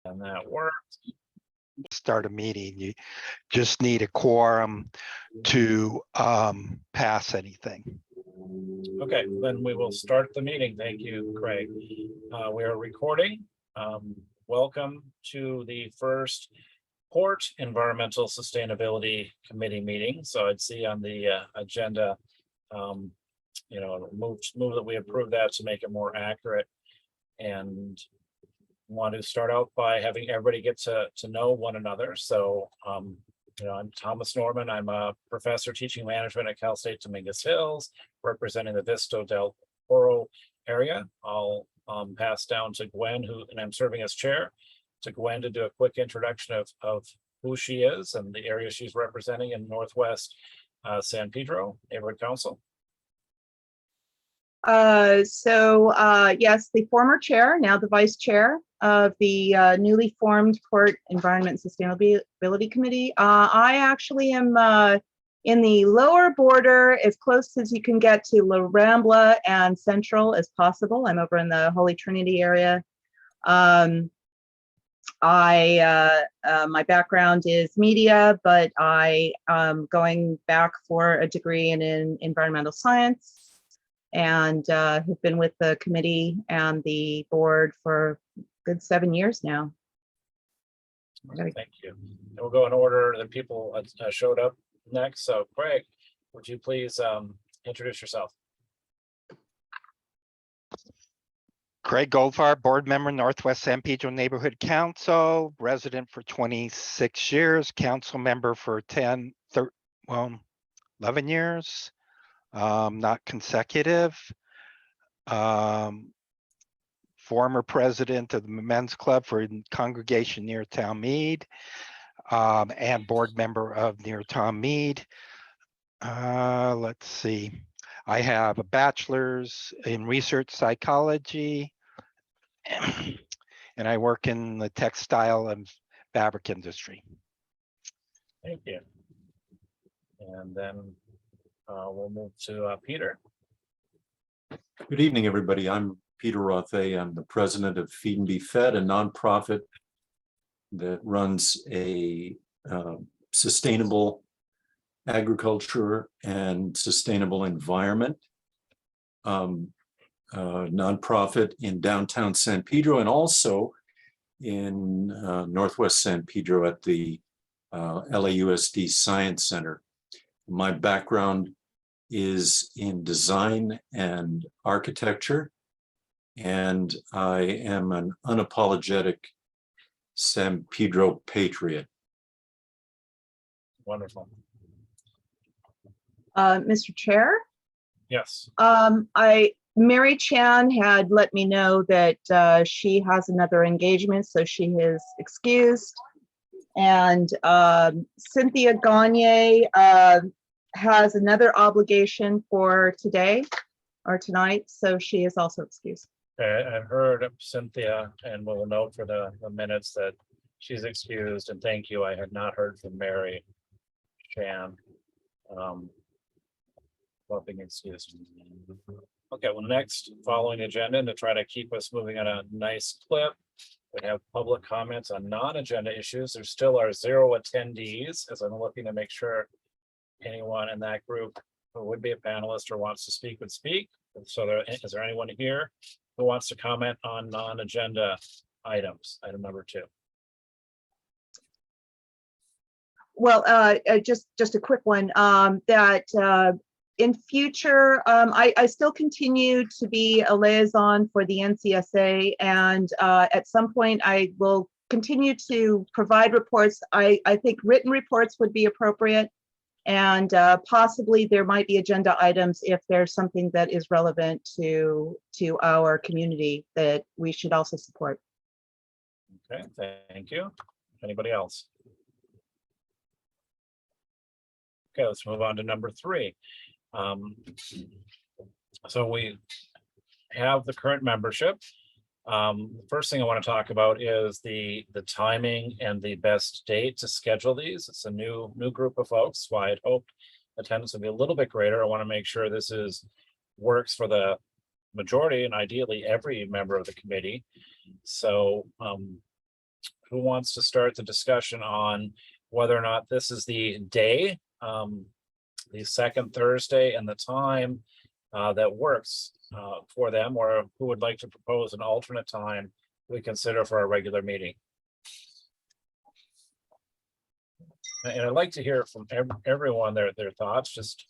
And that works. Start a meeting, you just need a quorum to pass anything. Okay, then we will start the meeting. Thank you, Craig. We are recording. Welcome to the first Port Environmental Sustainability Committee meeting. So I'd see on the agenda, move that we approve that to make it more accurate, and want to start out by having everybody get to know one another. So, I'm Thomas Norman. I'm a professor teaching management at Cal State Dominguez Hills, representing the Visto del Oro area. I'll pass down to Gwen, and I'm serving as chair, to Gwen to do a quick introduction of who she is and the area she's representing in Northwest San Pedro Neighborhood Council. Yes, the former chair, now the vice chair of the newly formed Port Environment and Sustainability Committee. I actually am in the lower border, as close as you can get to La Rambla and Central as possible. I'm over in the Holy Trinity area. My background is media, but I am going back for a degree in environmental science, and have been with the committee and the board for a good 7 years now. Thank you. And we'll go in order that people showed up next. So Craig, would you please introduce yourself? Craig Goldfarb, board member, Northwest San Pedro Neighborhood Council, resident for 26 years, council member for 11 years. Not consecutive. Former president of the men's club for congregation near Town Mead, and board member of near Town Mead. Let's see. I have a bachelor's in research psychology, and I work in the textile and fabric industry. Thank you. And then we'll move to Peter. Good evening, everybody. I'm Peter Rothey. I'm the president of Feed and Be Fed, a nonprofit that runs a sustainable agriculture and sustainable environment nonprofit in downtown San Pedro, and also in Northwest San Pedro at the LAUSD Science Center. My background is in design and architecture, and I am an unapologetic San Pedro patriot. Wonderful. Mr. Chair? Yes. Mary Chan had let me know that she has another engagement, so she is excused. And Cynthia Gagne has another obligation for today or tonight, so she is also excused. I've heard of Cynthia, and we'll note for the minutes that she's excused, and thank you. I had not heard from Mary Chan. Well, being excused. Okay, well, next, following agenda, and to try to keep us moving on a nice clip, we have public comments on non-agenda issues. There still are 0 attendees, as I'm looking to make sure anyone in that group who would be a panelist or wants to speak would speak. So is there anyone here who wants to comment on non-agenda items, item number 2? Well, just a quick one, that in future, I still continue to be a liaison for the NCSA, and at some point I will continue to provide reports. I think written reports would be appropriate, and possibly there might be agenda items if there's something that is relevant to our community that we should also support. Okay, thank you. Anybody else? Okay, let's move on to number 3. So we have the current membership. The first thing I want to talk about is the timing and the best date to schedule these. It's a new group of folks, so I'd hoped attendance would be a little bit greater. I want to make sure this works for the majority and ideally every member of the committee. So who wants to start the discussion on whether or not this is the day, the second Thursday, and the time that works for them, or who would like to propose an alternate time we consider for our regular meeting? And I'd like to hear from everyone their thoughts, just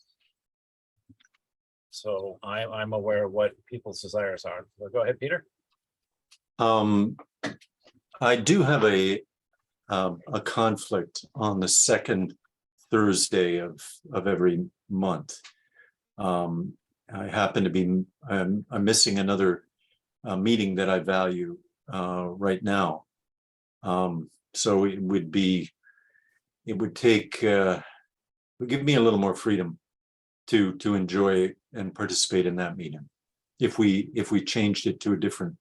so I'm aware of what people's desires are. So go ahead, Peter. I do have a conflict on the second Thursday of every month. I happen to be, I'm missing another meeting that I value right now. So it would take, would give me a little more freedom to enjoy and participate in that meeting. If we changed it to a different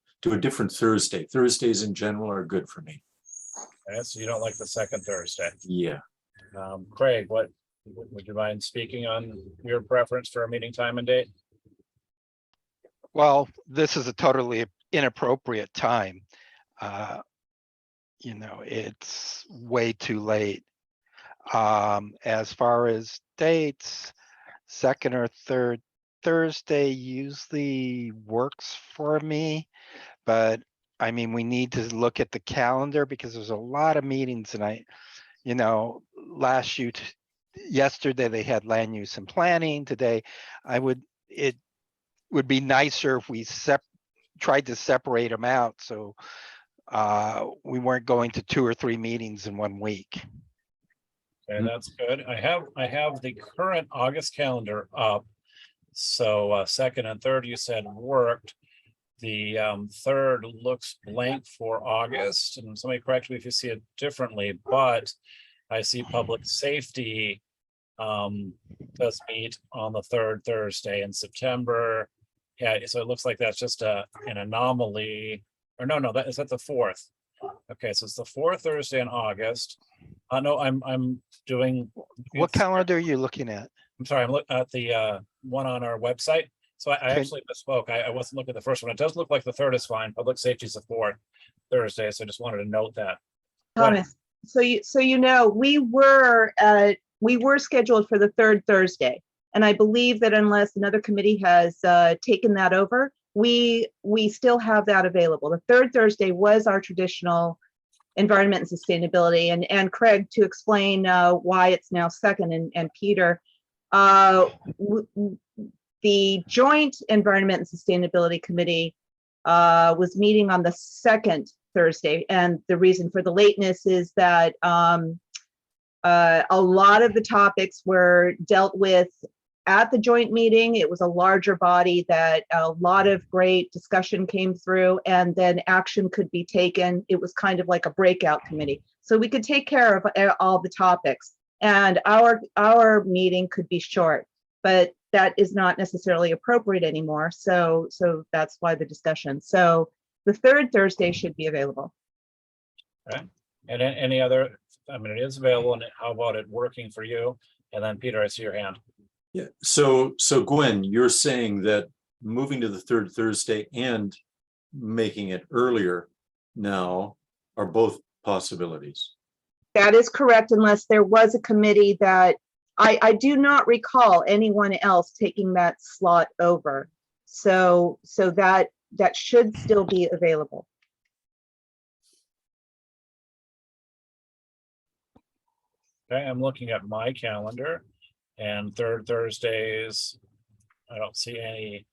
Thursday. Thursdays in general are good for me. Okay, so you don't like the second Thursday. Yeah. Craig, what would you mind speaking on your preference for a meeting time and date? Well, this is a totally inappropriate time. It's way too late. As far as dates, second or third Thursday usually works for me, but I mean, we need to look at the calendar because there's a lot of meetings, and yesterday they had land use and planning. Today, it would be nicer if we tried to separate them out, so we weren't going to 2 or 3 meetings in 1 week. Okay, that's good. I have the current August calendar up. So second and third, you said worked. The third looks blank for August, and somebody correct me if you see it differently, but I see public safety does meet on the third Thursday in September. Yeah, so it looks like that's just an anomaly. Or no, is that the fourth? Okay, so it's the fourth Thursday in August. No, I'm doing. What calendar are you looking at? I'm sorry, I'm looking at the one on our website. So I actually misspoke. I wasn't looking at the first one. It does look like the third is fine. Public safety is the fourth Thursday, so I just wanted to note that. Thomas, we were scheduled for the third Thursday, and I believe that unless another committee has taken that over, we still have that available. The third Thursday was our traditional environment and sustainability, and Craig, to explain why it's now second, and Peter, the joint environment and sustainability committee was meeting on the second Thursday, and the reason for the lateness is that a lot of the topics were dealt with at the joint meeting. It was a larger body that a lot of great discussion came through, and then action could be taken. It was kind of like a breakout committee, so we could take care of all the topics, and our meeting could be short, but that is not necessarily appropriate anymore. So that's why the discussion. So the third Thursday should be available. Okay. And any other, I mean, it is available, and how about it working for you? And then Peter, I see your hand. Yeah. So Gwen, you're saying that moving to the third Thursday and making it earlier now are both possibilities. That is correct, unless there was a committee that I do not recall anyone else taking that slot over. So that should still be available. Okay, I'm looking at my calendar, and third Thursdays, I don't see any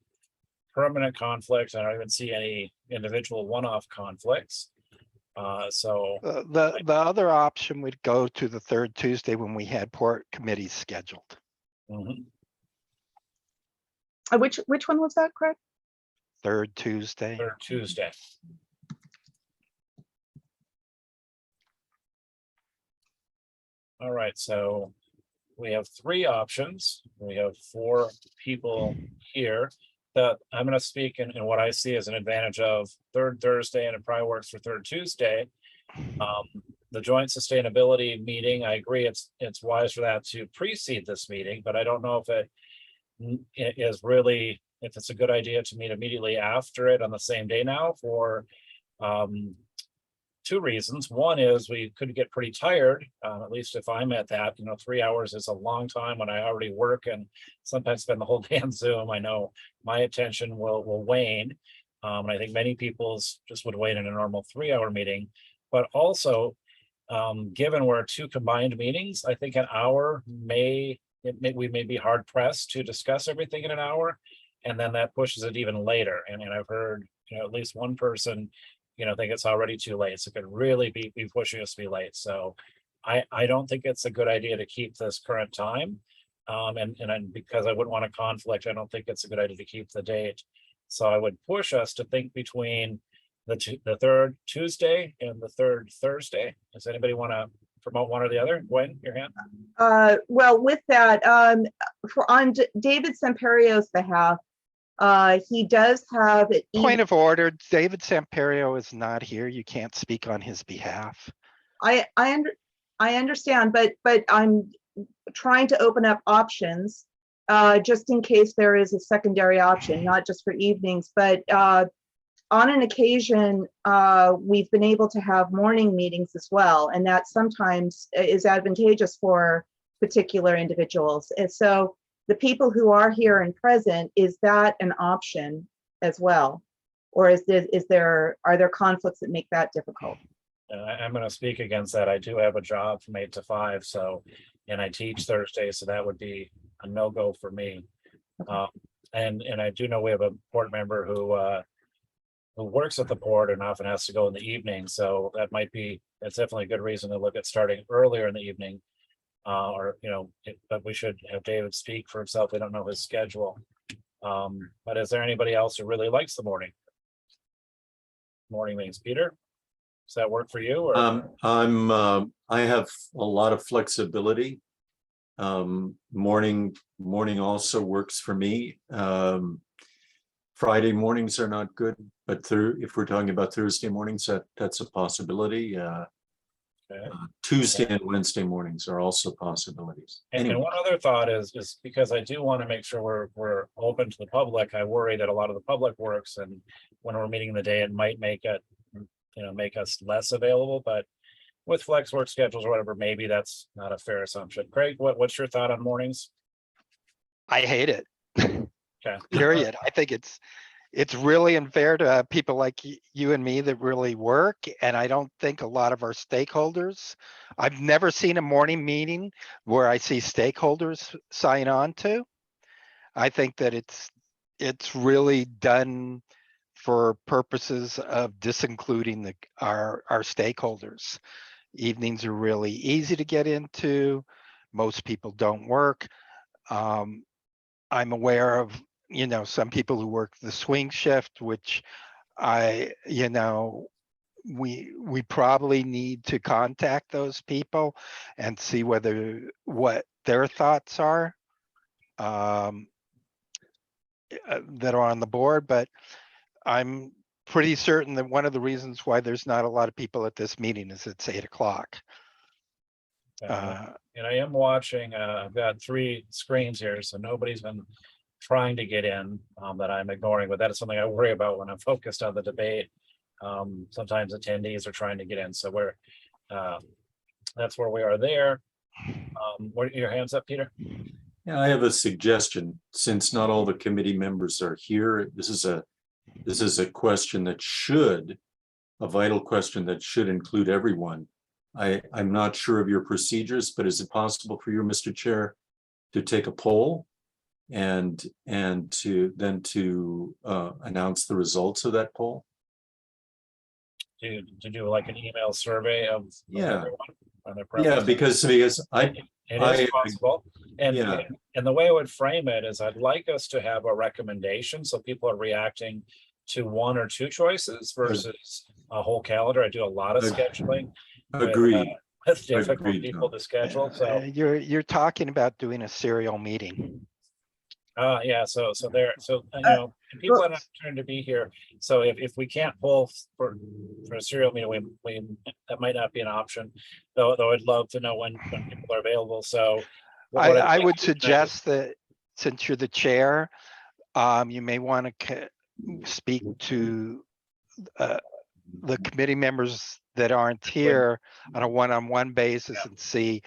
permanent conflicts. I don't even see any individual one-off conflicts. So The other option would go to the third Tuesday when we had port committees scheduled. mhm. Which one was that, Craig? Third Tuesday. Third Tuesday. All right, so we have 3 options. We have 4 people here that I'm going to speak in what I see as an advantage of third Thursday, and it probably works for third Tuesday. The joint sustainability meeting, I agree, it's wise for that to precede this meeting, but I don't know if it is really, if it's a good idea to meet immediately after it on the same day now for two reasons. One is we could get pretty tired, at least if I'm at that, 3 hours is a long time when I already work and sometimes spend the whole day on Zoom. I know my attention will wane. And I think many people's just would wane in a normal 3-hour meeting, but also given we're two combined meetings, I think an hour we may be hard pressed to discuss everything in an hour. And then that pushes it even later. And I've heard, at least one person think it's already too late. So it could really be pushing us to be late. So I don't think it's a good idea to keep this current time. And because I wouldn't want a conflict, I don't think it's a good idea to keep the date. So I would push us to think between the third Tuesday and the third Thursday. Does anybody want to promote one or the other? Gwen, your hand? Well, with that, on David Semperio's behalf, he does have an Point of order, David Samperio is not here. You can't speak on his behalf. I understand, but I'm trying to open up options just in case there is a secondary option, not just for evenings, but on an occasion, we've been able to have morning meetings as well, and that sometimes is advantageous for particular individuals. And so the people who are here and present, is that an option as well? Or are there conflicts that make that difficult? I'm going to speak against that. I do have a job from 8 to 5, and I teach Thursday, so that would be a no-go for me. Okay. And I do know we have a board member who works at the port and often has to go in the evening, so that's definitely a good reason to look at starting earlier in the evening. But we should have David speak for himself. We don't know his schedule. But is there anybody else who really likes the morning meetings? Peter, does that work for you? Or? I have a lot of flexibility. Morning also works for me. Friday mornings are not good, but if we're talking about Thursday mornings, that's a possibility. Okay. Tuesday and Wednesday mornings are also possibilities. And one other thought is because I do want to make sure we're open to the public. I worry that a lot of the public works, and when we're meeting in the day, it might make us less available. But with flex work schedules or whatever, maybe that's not a fair assumption. Craig, what's your thought on mornings? I hate it. Okay. Period. I think it's really unfair to people like you and me that really work. And I don't think a lot of our stakeholders, I've never seen a morning meeting where I see stakeholders sign on to. I think that it's really done for purposes of disincluding our stakeholders. Evenings are really easy to get into. Most people don't work. I'm aware of some people who work the swing shift, which we probably need to contact those people and see what their thoughts are that are on the board. But I'm pretty certain that one of the reasons why there's not a lot of people at this meeting is it's 8 o'clock. And I am watching, I've got 3 screens here, so nobody's been trying to get in that I'm ignoring, but that is something I worry about when I'm focused on the debate. Sometimes attendees are trying to get in, so that's where we are there. What are your hands up, Peter? Yeah, I have a suggestion. Since not all the committee members are here, this is a question a vital question that should include everyone. I'm not sure of your procedures, but is it possible for you, Mr. Chair, to take a poll and to announce the results of that poll? To do like an email survey of everyone on their Yeah, preferences? because it is possible. And yeah. And the way I would frame it is I'd like us to have a recommendation, so people are reacting to 1 or 2 choices versus a whole calendar. I do a lot of scheduling. Agreed. With difficult people to schedule. So you're talking about doing a serial meeting. yeah, so people have an opportunity to be here. So if we can't pull for a serial meeting, that might not be an option. Though I'd love to know when people are available. So I would suggest that since you're the chair, you may want to speak to the committee members that aren't here on a one-on-one basis and see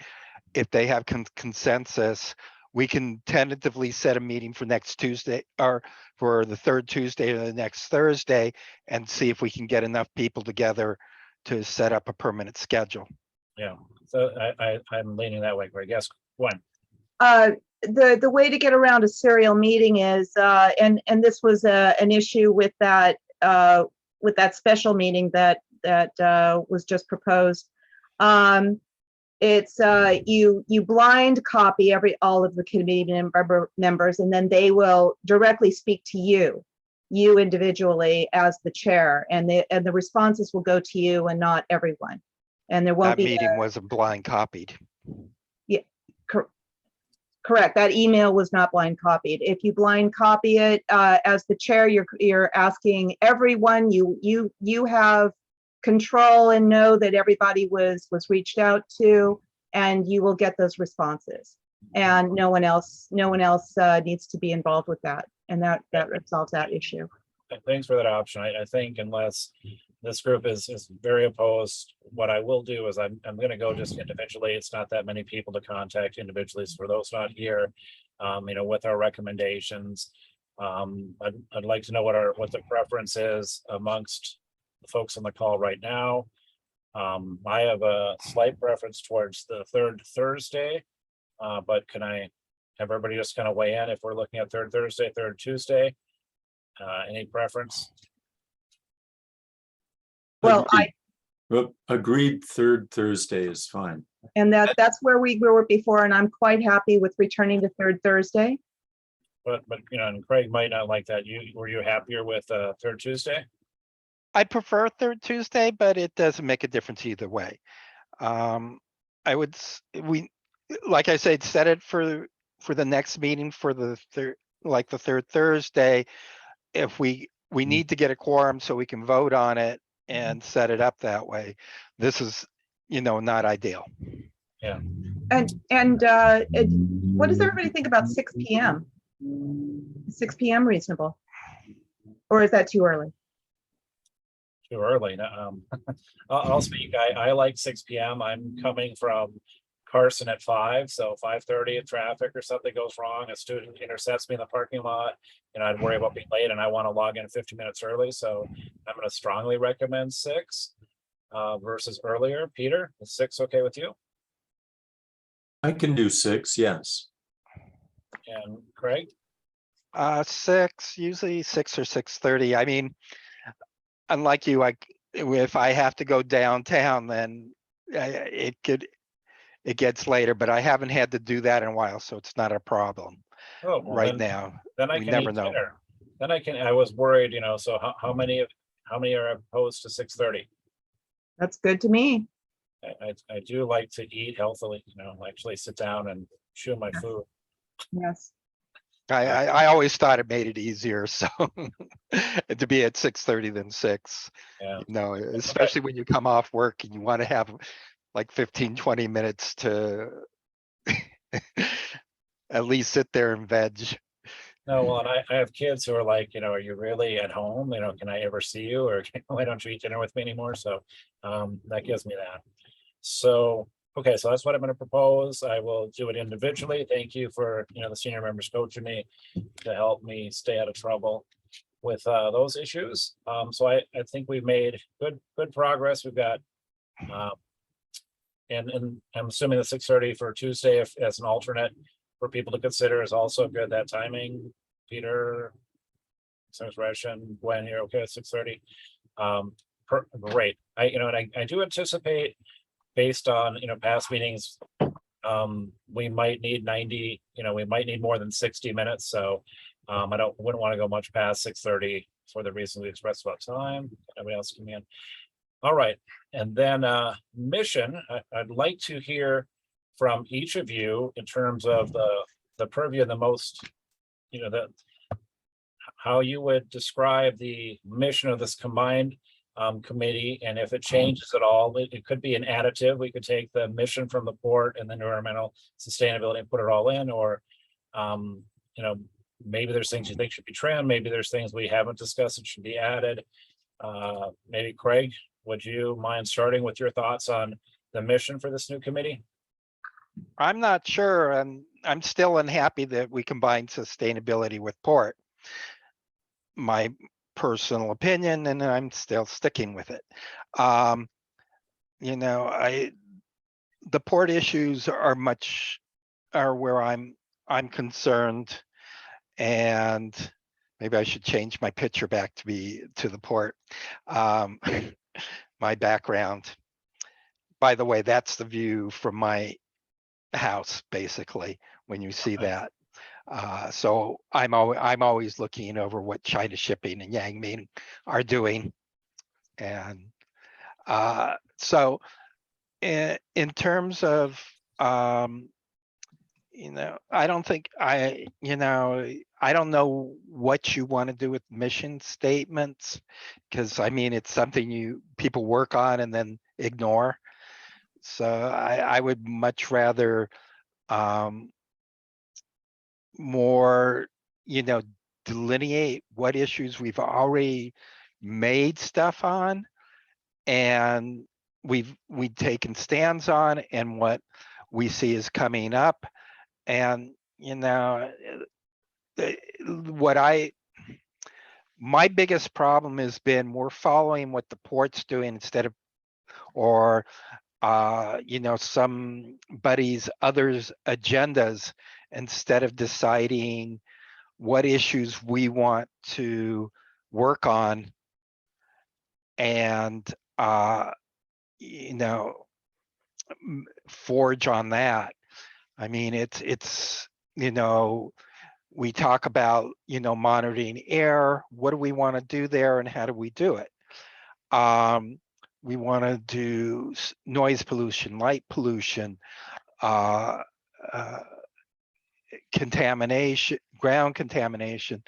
if they have consensus. We can tentatively set a meeting for next Tuesday or for the third Tuesday of the next Thursday and see if we can get enough people together to set up a permanent schedule. Yeah, so I'm leaning that way, Greg. Yes, Gwen. The way to get around a serial meeting is, and this was an issue with that special meeting that was just proposed. It's you blind copy all of the committee members, and then they will directly speak to you individually as the chair, and the responses will go to you and not everyone. And there won't That be meeting wasn't blind copied. correct. That email was not blind copied. If you blind copy it as the chair, you're asking everyone. You have control and know that everybody was reached out to, and you will get those responses. And no one else needs to be involved with that, and that resolves that issue. Thanks for that option. I think unless this group is very opposed, what I will do is I'm going to go just individually. It's not that many people to contact individually. So for those not here, with our recommendations, I'd like to know what the preference is amongst the folks on the call right now. I have a slight preference towards the third Thursday, but can I have everybody just kind of weigh in if we're looking at third Thursday, third Tuesday? Any preference? Well, Agreed, third Thursday is fine. and that's where we were before, and I'm quite happy with returning to third Thursday. But and Craig might not like that. Were you happier with third Tuesday? I prefer third Tuesday, but it doesn't make a difference either way. Like I said, set it for the next meeting for the third Thursday. If we need to get a quorum so we can vote on it and set it up that way. This is, not ideal. Yeah. And what does everybody think about 6 p.m.? 6 p.m. reasonable, or is that too early? Too early. I'll speak. I like 6 p.m. I'm coming from Carson at 5, so 5:30 if traffic or something goes wrong, a student intercepts me in the parking lot, I'd worry about being late, and I want to log in 50 minutes early. So I'm going to strongly recommend 6 versus earlier. Peter, is 6 okay with you? I can do 6, yes. And Craig? 6, usually 6 or 6:30. I mean, unlike you, if I have to go downtown, then it gets later, but I haven't had to do that in a while, so it's not a problem now. Then I We can never eat know. dinner. Then I was worried, so how many are opposed to 6:30? That's good to me. I do like to eat healthily, actually sit down and chew my food. Yes. I always thought it made it easier, so to be at 6:30 than 6. Yeah. Especially when you come off work and you want to have like 15-20 minutes to at least sit there and veg. No, well, and I have kids who are like, are you really at home? Can I ever see you? Or why don't you eat dinner with me anymore? So that gives me that. So, okay, so that's what I'm going to propose. I will do it individually. Thank you for, the senior members coaching me to help me stay out of trouble with those issues. So I think we've made good progress. We've got, and I'm assuming the 6:30 for Tuesday as an alternate for people to consider is also good. That timing, Peter, Russian, Gwen, you're okay at 6:30. Great. I do anticipate, based on past meetings, we might need 90. We might need more than 60 minutes. So I wouldn't want to go much past 6:30 for the reasons we expressed about time. Nobody else come in. All right, and then mission. I'd like to hear from each of you in terms of the purview and the most, how you would describe the mission of this combined committee, and if it changes at all. It could be an additive. We could take the mission from the port and the environmental sustainability and put it all in, or maybe there's things you think should be trimmed. Maybe there's things we haven't discussed that should be added. Maybe Craig, would you mind starting with your thoughts on the mission for this new committee? I'm not sure, and I'm still unhappy that we combined sustainability with port. My personal opinion, and I'm still sticking with it. You know, the port issues are where I'm concerned, and maybe I should change my picture back to be to the port. My background. By the way, that's the view from my house, basically, when you see that. So I'm always looking over what China Shipping and Yangming are doing. And so in terms of, you know, I don't think I don't know what you want to do with mission statements, because I mean, it's something people work on and then ignore. So I would much rather more, delineate what issues we've already made stuff on, and we've taken stands on, and what we see is coming up. And my biggest problem has been we're following what the port's doing instead of, or somebody's others agendas, instead of deciding what issues we want to work on and forge on that. I mean, it's we talk about monitoring air. What do we want to do there, and how do we do it? We want to do noise pollution, light pollution, contamination, ground contamination.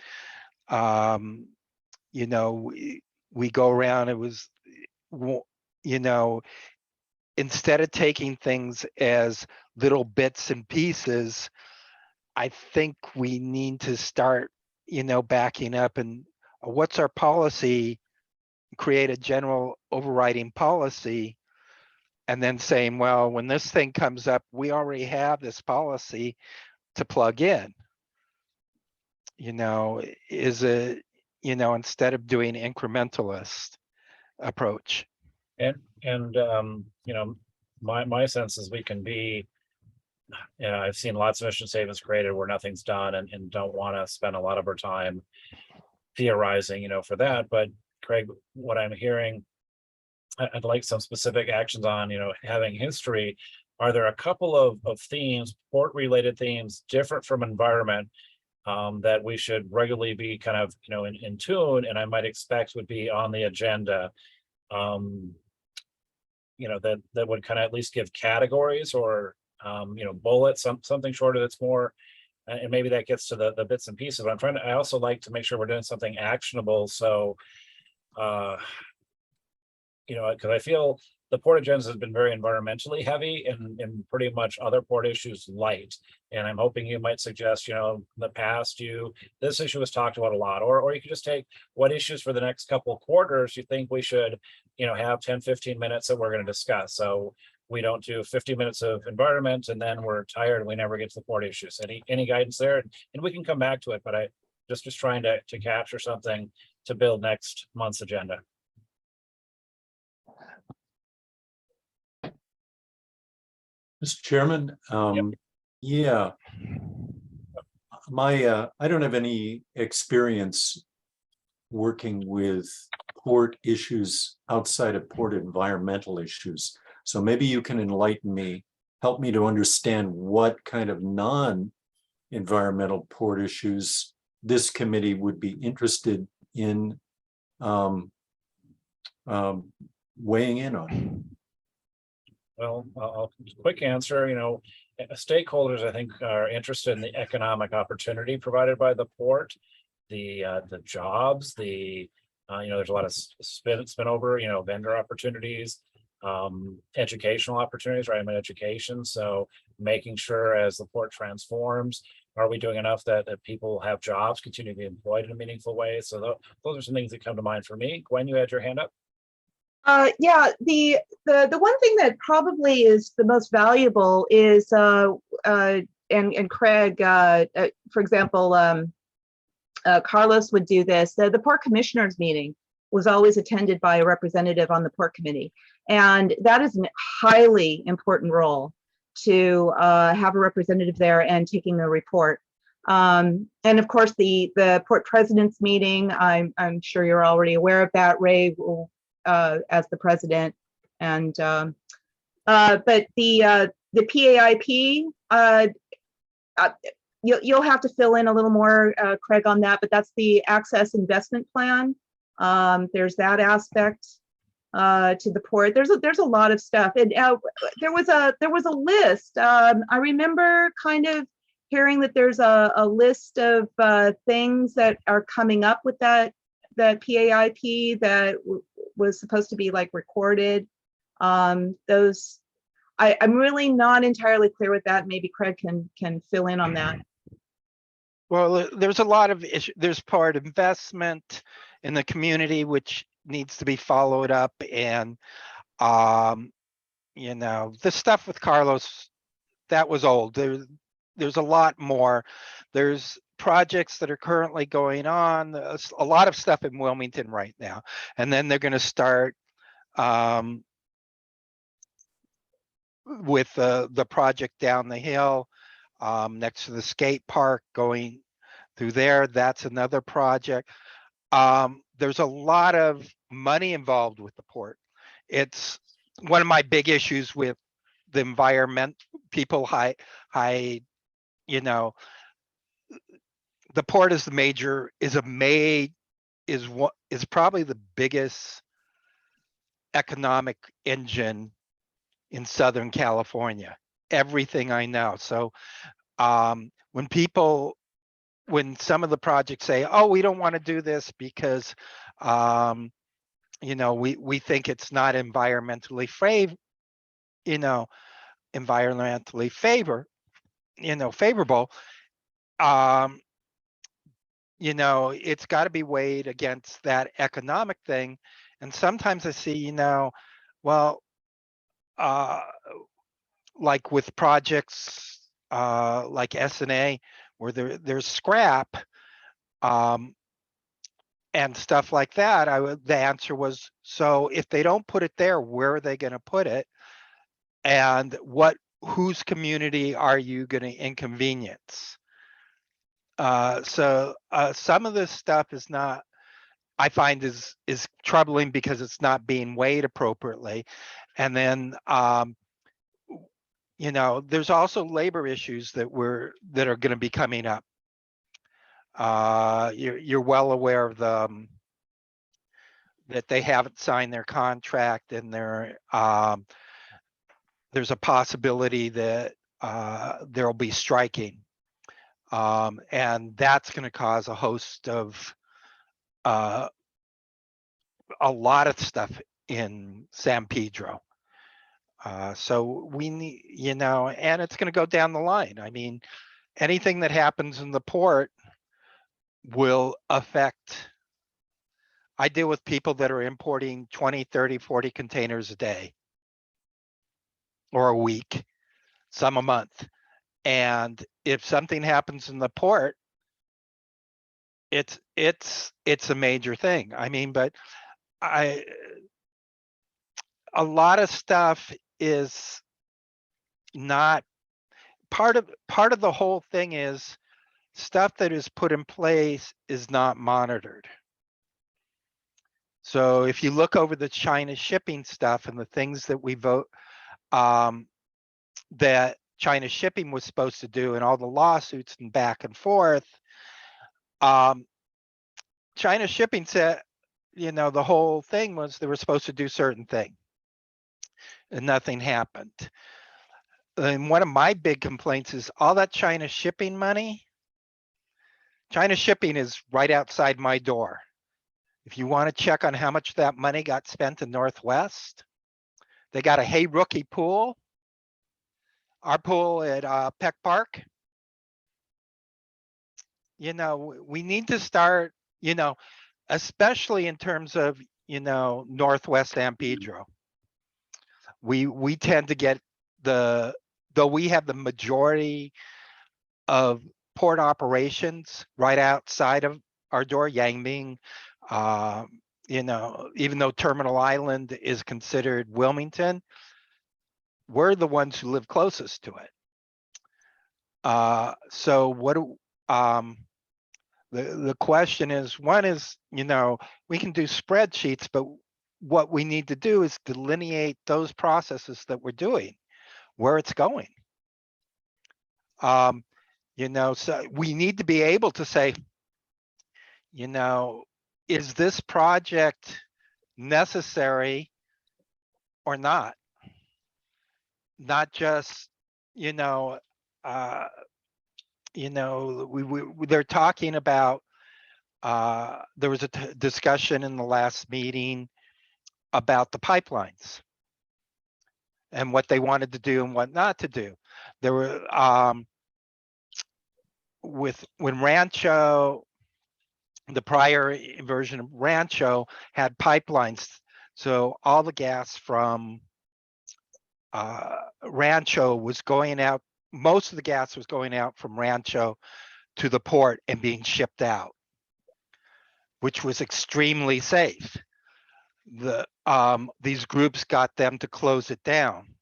We go around, it was, instead of taking things as little bits and pieces, I think we need to start, backing up and what's our policy, create a general overriding policy, and then saying, well, when this thing comes up, we already have this policy to plug in. Is it, instead of doing incrementalist approach. And my sense is we can be, I've seen lots of mission statements created where nothing's done, and don't want to spend a lot of our time theorizing, for that. But Craig, what I'm hearing, I'd like some specific actions on, having history. Are there a couple of themes, port related themes, different from environment, that we should regularly be kind of, in tune, and I might expect would be on the agenda, that would kind of at least give categories or, bullets, something shorter that's more, and maybe that gets to the bits and pieces. But I also like to make sure we're doing something actionable. So, because I feel the port agenda has been very environmentally heavy, and pretty much other port issues light. And I'm hoping you might suggest, in the past, this issue was talked about a lot, or you could just take what issues for the next couple of quarters you think we should, have 10-15 minutes that we're going to discuss. So we don't do 50 minutes of environment and then we're tired and we never get to the port issues. Any guidance there? And we can come back to it, but I just trying to capture something to build next month's agenda. Mr. Chairman, yeah, I don't have any experience working with port issues outside of port environmental issues. So maybe you can enlighten me, help me to understand what kind of non-environmental port issues this committee would be interested in weighing in on. Well, I'll quick answer. Stakeholders, I think, are interested in the economic opportunity provided by the port, the jobs, there's a lot of spin over, vendor opportunities, educational opportunities, right? I'm in education, so making sure as the port transforms, are we doing enough that people have jobs, continue to be employed in a meaningful way? So those are some things that come to mind for me. Gwen, you had your hand up. Yeah, the one thing that probably is the most valuable is and Craig, for example, Carlos would do this. The port commissioners meeting was always attended by a representative on the port committee, and that is a highly important role to have a representative there and taking a report. And of course, the port president's meeting. I'm sure you're already aware of that. Ray will, as the president, and but the PAIP. You'll have to fill in a little more, Craig, on that, but that's the Access Investment Plan. There's that aspect to the port. There's a lot of stuff, and there was a list. I remember kind of hearing that there's a list of things that are coming up with that PAIP that was supposed to be like recorded. Those I'm really not entirely clear with that. Maybe Craig can fill in on that. Well, there's a lot of issues. There's part investment in the community, which needs to be followed up. And, you know, the stuff with Carlos, that was old. There's a lot more. There's projects that are currently going on, a lot of stuff in Wilmington right now. And then they're going to start with the project down the hill next to the skate park going through there. That's another project. There's a lot of money involved with the port. It's one of my big issues with the environment. People you know, the port is is probably the biggest economic engine in Southern California, everything I know. So when some of the projects say, oh, we don't want to do this because you know, we think it's not environmentally favorable, you know, it's got to be weighed against that economic thing. And sometimes I see, you know, well, like with projects like SNA, where there's scrap and stuff like that, the answer was, so if they don't put it there, where are they going to put it? And whose community are you going to inconvenience? So some of this stuff is not, I find is troubling because it's not being weighed appropriately. And then you know, there's also labor issues that are going to be coming up. You're well aware of them, that they haven't signed their contract, and there's a possibility that there'll be striking, and that's going to cause a host of a lot of stuff in San Pedro. So we need, you know, and it's going to go down the line. I mean, anything that happens in the port will affect. I deal with people that are importing 20, 30, 40 containers a day or a week, some a month. And if something happens in the port, it's a major thing. I mean, but a lot of stuff is not part of the whole thing. Is stuff that is put in place is not monitored. So if you look over the China shipping stuff and the things that we vote that China shipping was supposed to do, and all the lawsuits and back and forth, China shipping said, you know, the whole thing was they were supposed to do certain things and nothing happened. And one of my big complaints is all that China shipping money. China shipping is right outside my door. If you want to check on how much that money got spent in Northwest, they got a Hey Rookie pool. Our pool at Peck Park. You know, we need to start, you know, especially in terms of Northwest San Pedro. We tend to get though we have the majority of port operations right outside of our door, Yangming, even though Terminal Island is considered Wilmington, we're the ones who live closest to it. So what the question is, one is, we can do spreadsheets, but what we need to do is delineate those processes that we're doing, where it's going. So we need to be able to say, is this project necessary or not? Not just, they're talking about, there was a discussion in the last meeting about the pipelines and what they wanted to do and what not to do. There were, when Rancho, the prior version of Rancho had pipelines. So all the gas from Rancho was going out, most of the gas was going out from Rancho to the port and being shipped out, which was extremely safe. These groups got them to close it down,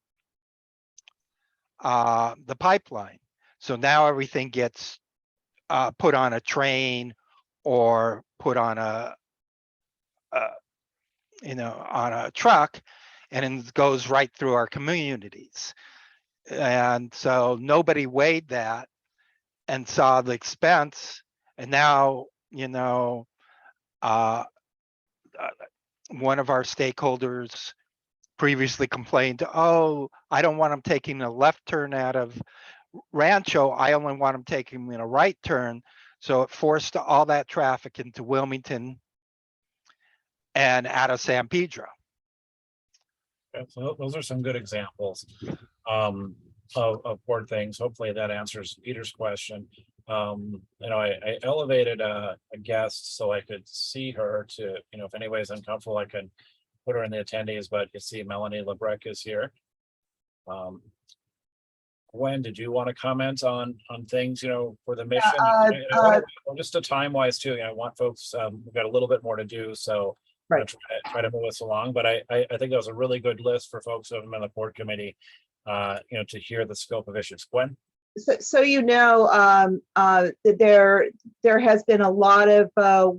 the pipeline. So now everything gets put on a train or put on on a truck, and it goes right through our communities. And so nobody weighed that and saw the expense. And now, one of our stakeholders previously complained, oh, I don't want them taking a left turn out of Rancho. I only want them taking a right turn. So it forced all that traffic into Wilmington and out of San Pedro. Yeah, so those are some good examples of port things. Hopefully that answers Peter's question. I elevated a guest so I could see her to, if anybody's uncomfortable, I can put her in the attendees, but you see Melanie Lebrecq is here. Gwen, did you want to comment on things, for the mission? Just a time wise too, I want folks, we've got a little bit more to do, so Right. try to move us along, but I think that was a really good list for folks who have been on the port committee, to hear the scope of issues. Gwen? So there has been a lot of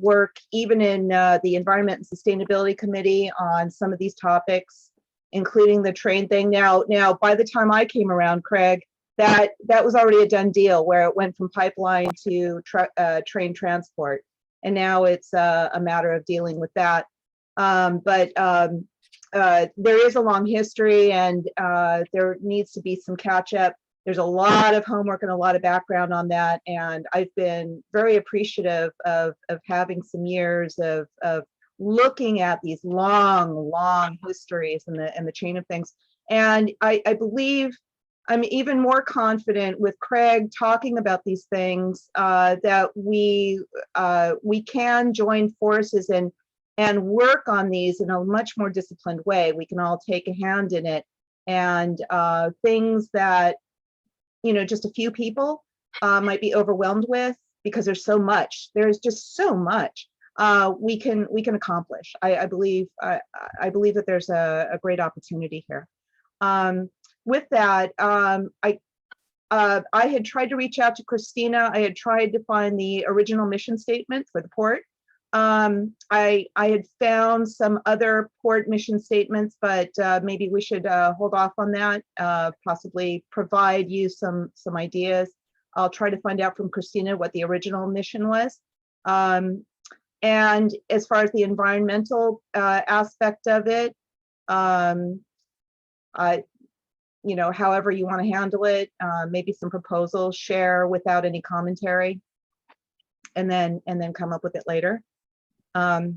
work, even in the Environment and Sustainability Committee, on some of these topics, including the train thing. Now, by the time I came around, Craig, that was already a done deal, where it went from pipeline to train transport, and now it's a matter of dealing with that. But there is a long history, and there needs to be some catch up. There's a lot of homework and a lot of background on that, and I've been very appreciative of having some years of looking at these long histories and the chain of things. And I believe I'm even more confident with Craig talking about these things, that we can join forces and work on these in a much more disciplined way. We can all take a hand in it, and things that just a few people might be overwhelmed with, because there's so much. There's just so much we can accomplish. I believe that there's a great opportunity here. With that, I had tried to reach out to Christina. I had tried to find the original mission statement for the port. I had found some other port mission statements, but maybe we should hold off on that, possibly provide you some ideas. I'll try to find out from Christina what the original mission was. And as far as the environmental aspect of it, however you want to handle it, maybe some proposals, share without any commentary, and then come up with it later. But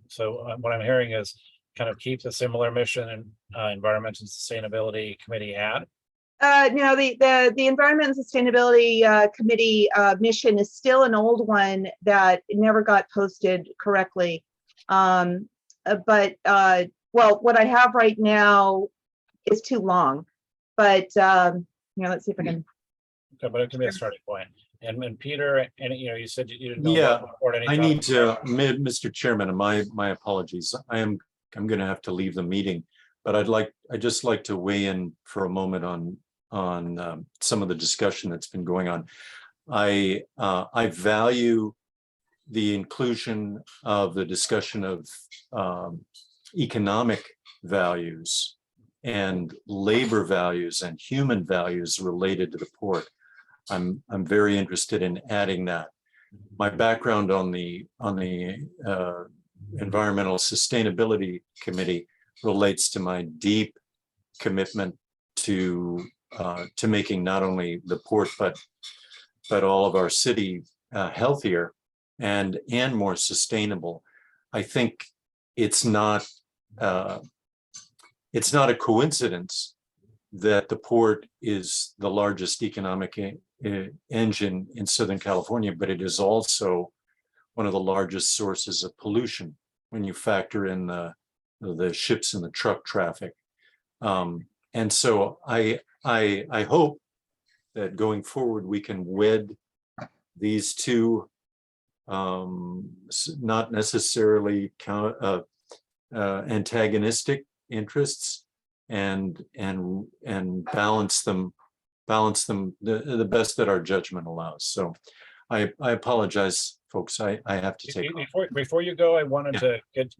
so what I'm hearing is kind of keep the similar mission and environmental sustainability committee had, No, the Environment and Sustainability Committee mission is still an old one that never got posted correctly. But what I have right now is too long. But let's see if I can. Okay, but it can be a starting point. And Peter, and you said you didn't know Yeah, about the report I anytime. need to, Mr. Chairman, and my apologies. I'm going to have to leave the meeting, but I'd just like to weigh in for a moment on some of the discussion that's been going on. I value the inclusion of the discussion of economic values and labor values and human values related to the port. I'm very interested in adding that. My background on the Environmental Sustainability Committee relates to my deep commitment to making not only the port but all of our city healthier and more sustainable. I think it's not a coincidence that the port is the largest economic engine in Southern California, but it is also one of the largest sources of pollution when you factor in the ships and the truck traffic. And so I hope that going forward we can wed these two not necessarily antagonistic interests and balance them the best that our judgment allows. So I apologize, folks. I have to take off. Before you go, I wanted to get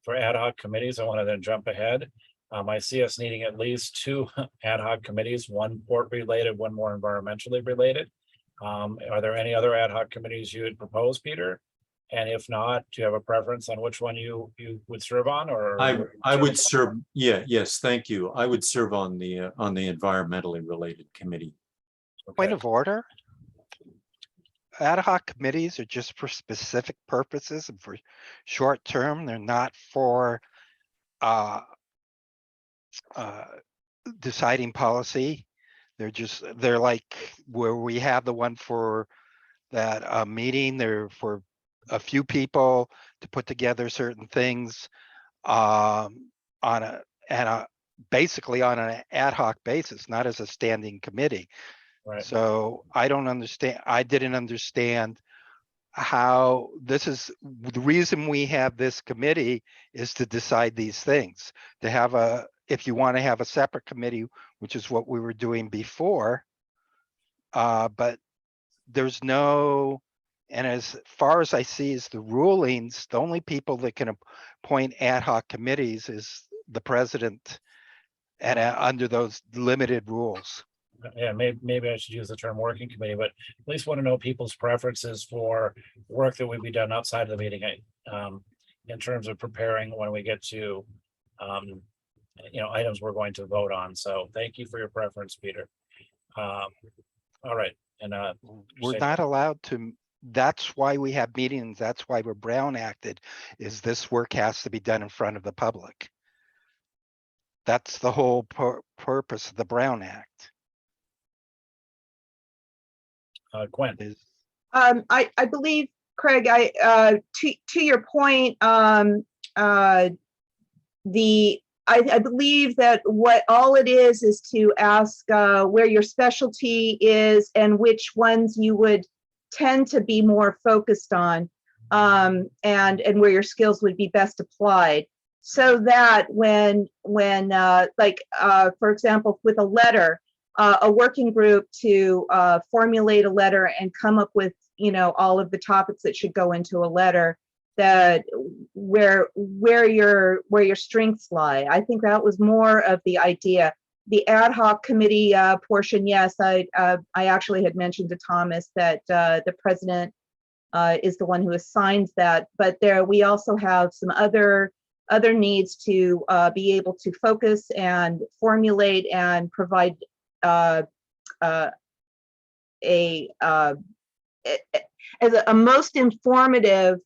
for ad hoc committees. I wanted to jump ahead. I see us needing at least 2 ad hoc committees, one port related, one more environmentally related. Are there any other ad hoc committees you would propose, Peter? And if not, do you have a preference on which one you would serve on? Or I would serve. Yes, thank you. I would serve on the environmentally related committee. Point of order. Ad hoc committees are just for specific purposes and for short term. They're not for deciding policy. They're like where we have the one for that meeting. They're for a few people to put together certain things basically on an ad hoc basis, not as a standing committee. Right. So I didn't understand how the reason we have this committee is to decide these things, to have if you want to have a separate committee, which is what we were doing before, but there's no, and as far as I see is the rulings, the only people that can appoint ad hoc committees is the president and under those limited rules. Yeah, maybe I should use the term working committee, but at least want to know people's preferences for work that would be done outside of the meeting, in terms of preparing when we get to, items we're going to vote on. So thank you for your preference, Peter. All right, and we're not allowed to. That's why we have meetings. That's why we're Brown acted. Is this work has to be done in front of the public? That's the whole purpose of the Brown Act. Gwen. I believe, Craig, to your point, I believe that what all it is to ask where your specialty is and which ones you would tend to be more focused on, and where your skills would be best applied, so that when for example, with a letter, a working group to formulate a letter and come up with all of the topics that should go into a letter, that where your strengths lie. I think that was more of the idea. The ad hoc committee portion, yes, I actually had mentioned to Thomas that the president is the one who assigns that, but we also have some other needs to be able to focus and formulate and provide as a most informative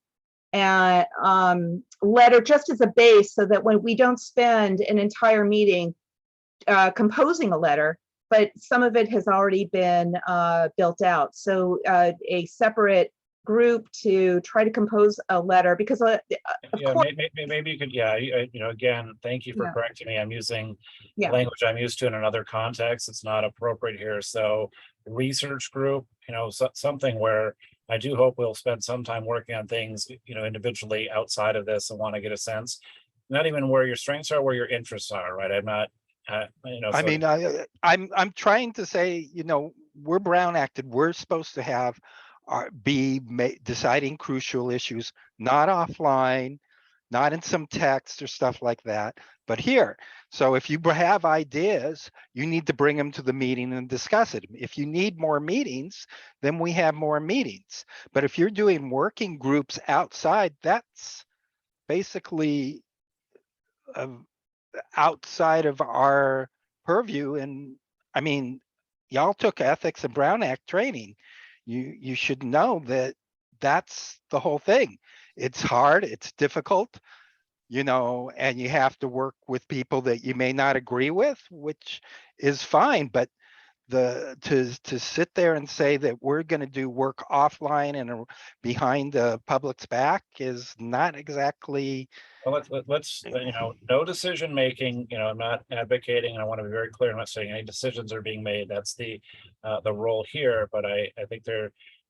letter, just as a base, so that when we don't spend an entire meeting composing a letter, but some of it has already been built out. So a separate group to try to compose a letter, because of Yeah, course, maybe you could, yeah, you know, again, thank you for Yeah. correcting me. I'm using Yeah. language I'm used to in another context. It's not appropriate here. So research group, you know, something where I do hope we'll spend some time working on things, you know, individually outside of this, and want to get a sense, not even where your strengths are, where your interests are, right? I'm not, you know, I so mean, I'm trying to say, you know, we're Brown acted. We're supposed to have deciding crucial issues, not offline, not in some text or stuff like that, but here. So if you have ideas, you need to bring them to the meeting and discuss it. If you need more meetings, then we have more meetings. But if you're doing working groups outside, that's basically outside of our purview. And I mean, y'all took ethics and Brown Act training. You should know that that's the whole thing. It's hard, it's difficult, you know, and you have to work with people that you may not agree with, which is fine. But to sit there and say that we're going to do work offline and behind the public's back is not exactly. well, let's, you know, no decision making, you know, I'm not advocating, and I want to be very clear, I'm not saying any decisions are being made. That's the role here, but I think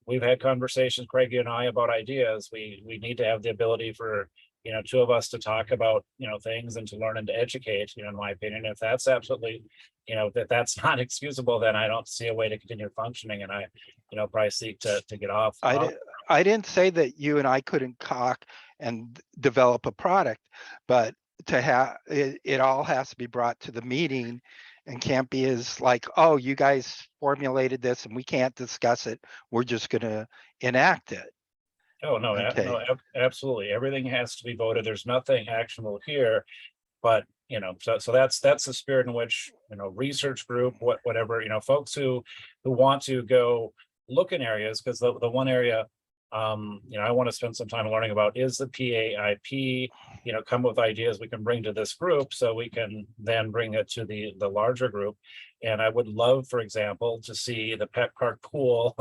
we've had conversations, Craig, you and I, about ideas. We need to have the ability for, you know, two of us to talk about, you know, things and to learn and to educate, you know, in my opinion. If that's absolutely, you know, that's not excusable, then I don't see a way to continue functioning, and I, you know, probably seek to get off. I didn't say that you and I couldn't talk and develop a product, but to have it all has to be brought to the meeting, and can't be as like, oh, you guys formulated this and we can't discuss it. We're just going to enact it. Oh, no, Okay. no, absolutely. Everything has to be voted. There's nothing actionable here. But, you know, so that's the spirit in which, you know, research group, whatever, you know, folks who want to go look in areas, because the one area, you know, I want to spend some time learning about is the PAIP, you know, come with ideas we can bring to this group so we can then bring it to the larger group. And I would love, for example, to see the pet park pool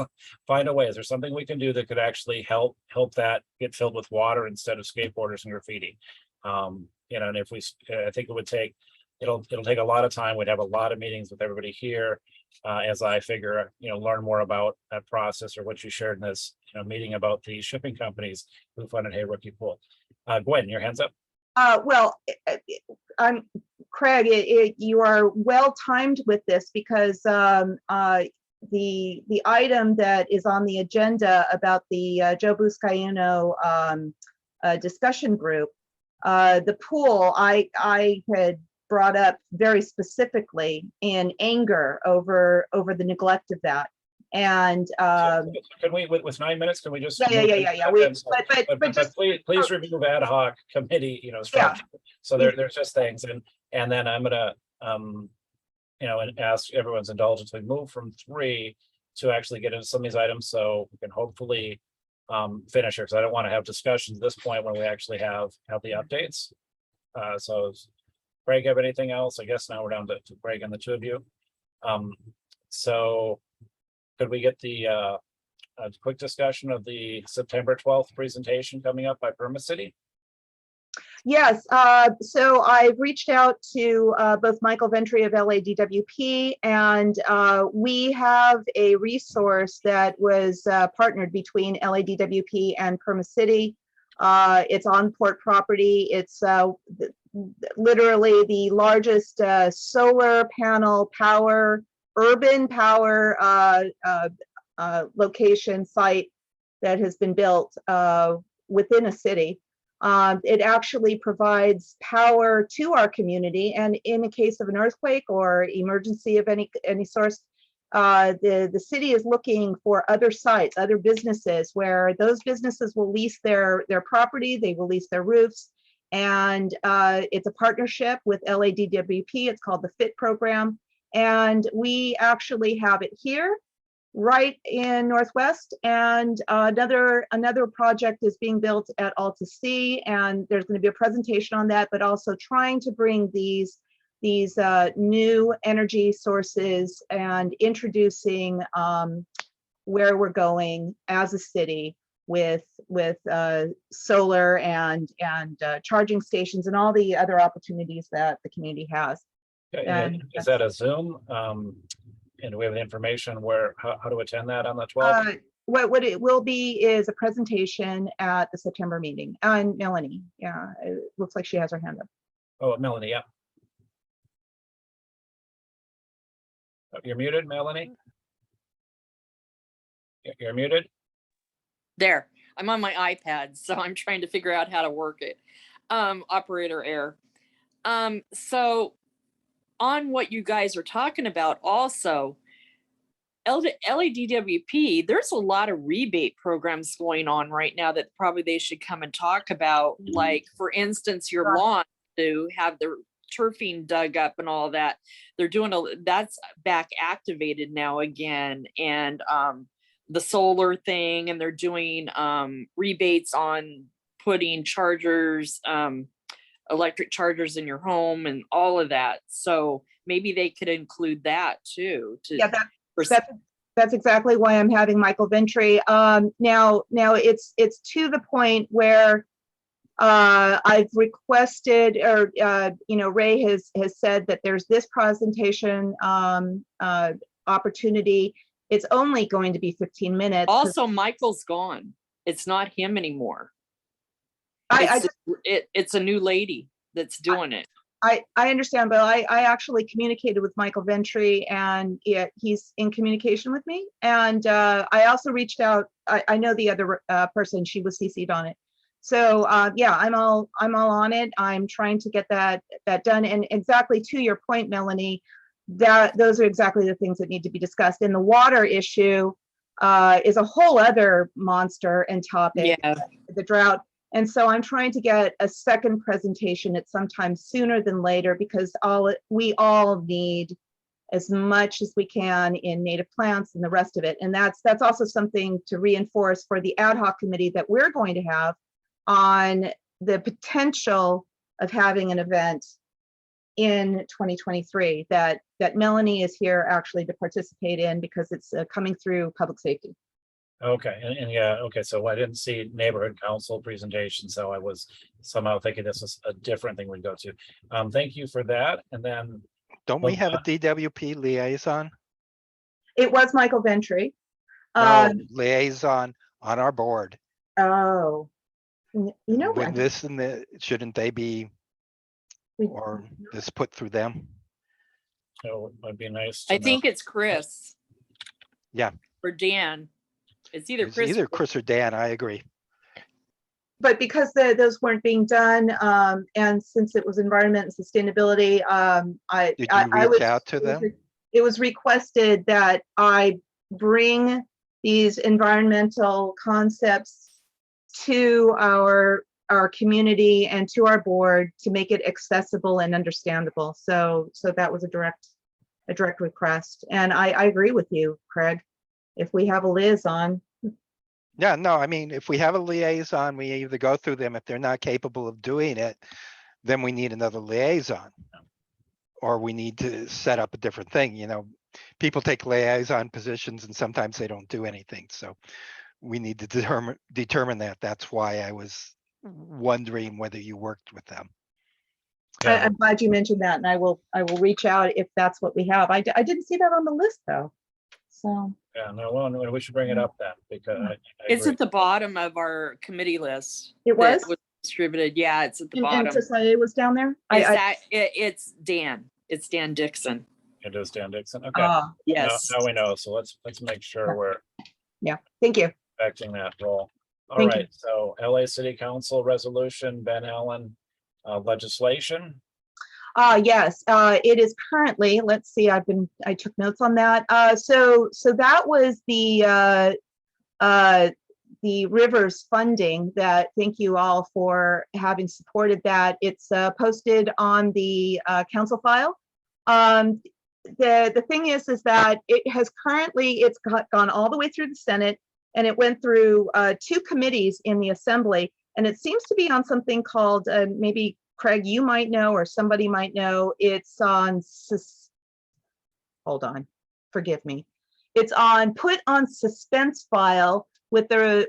find a way. Is there something we can do that could actually help that get filled with water instead of skateboarders and graffiti? You know, and if I think it'll take a lot of time. We'd have a lot of meetings with everybody here as I figure, you know, learn more about that process, or what you shared in this, you know, meeting about the shipping companies who funded Hey Rookie Pool. Gwen, your hands up. Well, I'm Craig. You are well timed with this, because the item that is on the agenda about the Joe Buscaino discussion group, the pool, I had brought up very specifically in anger over the neglect of that. And So can we, with 9 minutes, can we just yeah. but Just please review ad hoc committee, you know, structure. So there's just things, and then I'm gonna you know, and ask everyone's indulgence. We move from 3 to actually get into some of these items, so we can hopefully finish here, because I don't want to have discussions at this point when we actually have the updates. So Craig, have anything else? I guess now we're down to Craig and the two of you. So could we get the a quick discussion of the September 12th presentation coming up by Perma City? Yes, so I've reached out to both Michael Ventry of LADWP, and we have a resource that was partnered between LADWP and Perma City. It's on port property. It's literally the largest solar panel power, urban power location site that has been built within a city. It actually provides power to our community, and in the case of an earthquake or emergency of any source, the city is looking for other sites, other businesses, where those businesses will lease their property, they will lease their roofs, and it's a partnership with LADWP. It's called the FIT program, and we actually have it here right in Northwest, and another project is being built at Alta Sea, and there's going to be a presentation on that, but also trying to bring these new energy sources and introducing where we're going as a city with solar and charging stations and all the other opportunities that the community has. Okay, And is that a Zoom? And do we have the information where, how to attend that on the 12th? What it will be is a presentation at the September meeting. And Melanie, yeah, it looks like she has her hand up. Oh, Melanie, yeah. Oh, you're muted, Melanie. You're muted. There, I'm on my iPad, so I'm trying to figure out how to work it. Operator error. So on what you guys are talking about also, LADWP, there's a lot of rebate programs going on right now that probably they should come and talk about. Like, for instance, your lawn to have the turfing dug up and all that. They're doing that's back activated now again. And the solar thing, and they're doing rebates on putting chargers, electric chargers in your home and all of that. So maybe they could include that too. Yeah, that's exactly why I'm having Michael Ventry. Now it's to the point where I've requested, or Ray has said that there's this presentation opportunity. It's only going to be 15 minutes. Also, Michael's gone. It's not him anymore. It's a new lady that's doing it. I understand, but I actually communicated with Michael Ventry, and he's in communication with me. And I also reached out. I know the other person, she was CC'd on it. So yeah, I'm all on it. I'm trying to get that done. And exactly to your point, Melanie, those are exactly the things that need to be discussed. And the water issue is a whole other monster and topic. Yeah. The drought. And so I'm trying to get a second presentation at some time sooner than later, because we all need as much as we can in native plants and the rest of it. And that's also something to reinforce for the ad hoc committee that we're going to have on the potential of having an event in 2023 that Melanie is here actually to participate in, because it's coming through public safety. Okay, and yeah, okay, so I didn't see neighborhood council presentation, so I was somehow thinking this was a different thing we'd go to. Thank you for that. And then Don't we have a DWP liaison? It was Michael Ventry. No, liaison on our board. Oh, you know With what? this and the, shouldn't they be, or this put through them? so it might be nice to I know. think it's Chris. Yeah. Or Dan. It's either It's Chris. either Chris or Dan, I agree. But because those weren't being done, and since it was environment and sustainability, Did you reach out to them? It was requested that I bring these environmental concepts to our community and to our board to make it accessible and understandable. So that was a direct request. And I agree with you, Craig. If we have a liaison. Yeah, no, I mean, if we have a liaison, we either go through them. If they're not capable of doing it, then we need another liaison. Or we need to set up a different thing. People take liaison positions and sometimes they don't do anything. So we need to determine that. That's why I was wondering whether you worked with them. Yeah. I'm glad you mentioned that, and I will reach out if that's what we have. I didn't see that on the list though. So Yeah, no, well, we should bring it up then, because I It's agree. at the bottom of our committee list. it was, that distributed. Yeah, it's at the and bottom. Society was down there. It's Dan. It's Dan Dixon. It is Dan Dixon. Okay, now Yes. we know. So let's make sure we're Thank you. expecting that role. All Thank you. right, so LA City Council resolution, Ben Allen legislation. Yes, it is currently, let's see, I took notes on that. So that was the Rivers funding that, thank you all for having supported that. It's posted on the council file. The thing is that it has currently, it's gone all the way through the Senate, and it went through 2 committees in the Assembly, and it seems to be on something called maybe Craig, you might know, or somebody might know, it's on, hold on, forgive me. It's on, put on suspense file with the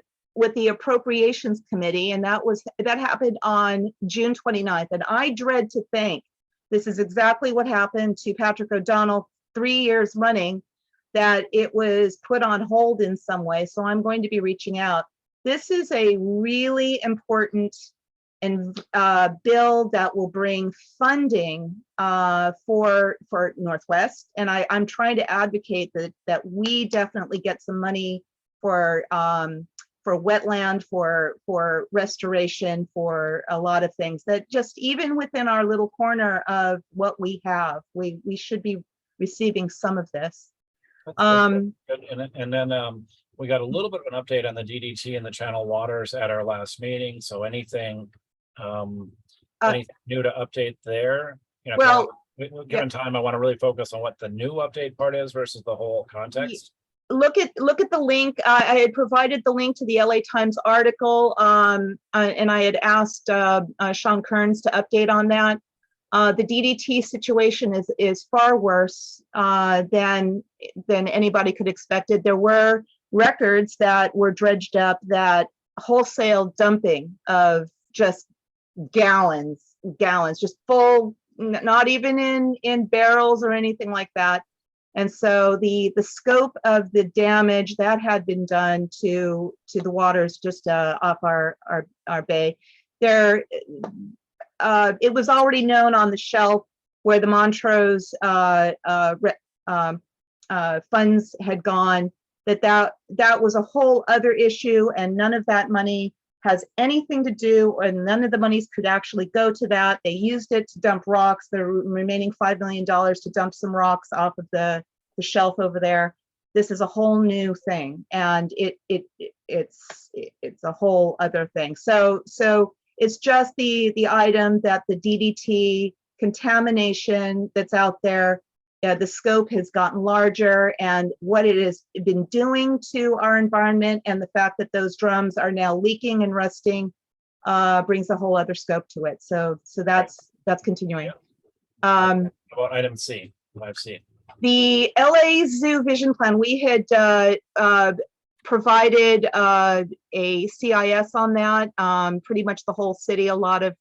Appropriations Committee, and that happened on June 29th. And I dread to think this is exactly what happened to Patrick O'Donnell 3 years running, that it was put on hold in some way. So I'm going to be reaching out. This is a really important bill that will bring funding for Northwest, and I'm trying to advocate that we definitely get some money for wetland, for restoration, for a lot of things that just even within our little corner of what we have, we should be receiving some of this. Good. And then we got a little bit of an update on the DDT and the channel waters at our last meeting. So anything new to update there? You know, Well, given time, I want to really focus on what the new update part is versus the whole context. Look at the link. I had provided the link to the LA Times article, and I had asked Sean Kearns to update on that. The DDT situation is far worse than anybody could expected. There were records that were dredged up, that wholesale dumping of just gallons, just full, not even in barrels or anything like that. And so the scope of the damage that had been done to the waters just off our bay, there, it was already known on the shelf where the Montrose funds had gone, that was a whole other issue, and none of that money has anything to do, and none of the monies could actually go to that. They used it to dump rocks, the remaining $5 million to dump some rocks off of the shelf over there. This is a whole new thing, and it's a whole other thing. So it's just the item that the DDT contamination that's out there, the scope has gotten larger, and what it has been doing to our environment, and the fact that those drums are now leaking and rusting brings a whole other scope to it. So that's continuing. About item C, 5C. The LA Zoo Vision Plan, we had provided a CIS on that, pretty much the whole city. A lot of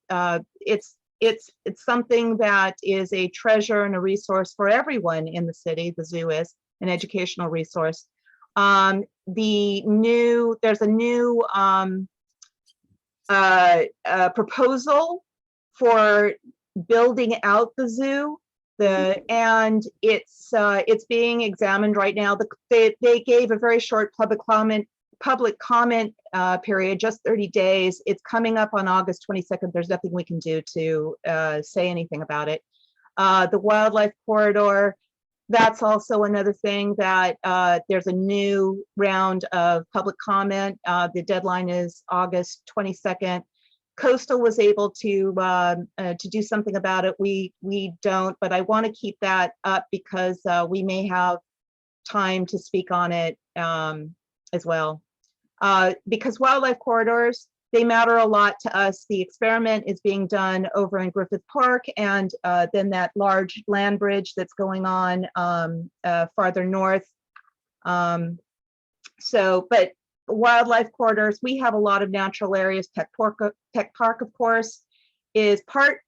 it's something that is a treasure and a resource for everyone in the city. The zoo is an educational resource. There's a new proposal for building out the zoo. And it's being examined right now. They gave a very short public comment period, just 30 days. It's coming up on August 22nd. There's nothing we can do to say anything about it. The wildlife corridor, that's also another thing that there's a new round of public comment. The deadline is August 22nd. Coastal was able to do something about it. We don't, but I want to keep that up because we may have time to speak on it as well. Because wildlife corridors, they matter a lot to us. The experiment is being done over in Griffith Park, and then that large land bridge that's going on farther north. But wildlife corridors, we have a lot of natural areas. Peck Park, of course, is part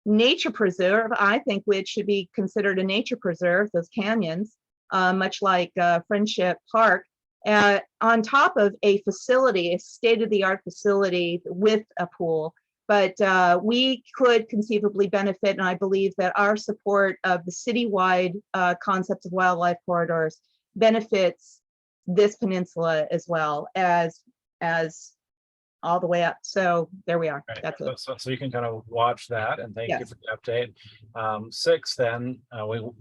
nature preserve. I think it should be considered a nature preserve, those canyons, much like Friendship Park, on top of a facility, a state-of-the-art facility with a pool. But we could conceivably benefit, and I believe that our support of the citywide concept of wildlife corridors benefits this peninsula as well as all the way up. So there we are. Right. That's it. So you can kind of watch that, and thank you Yes. for the update. 6, then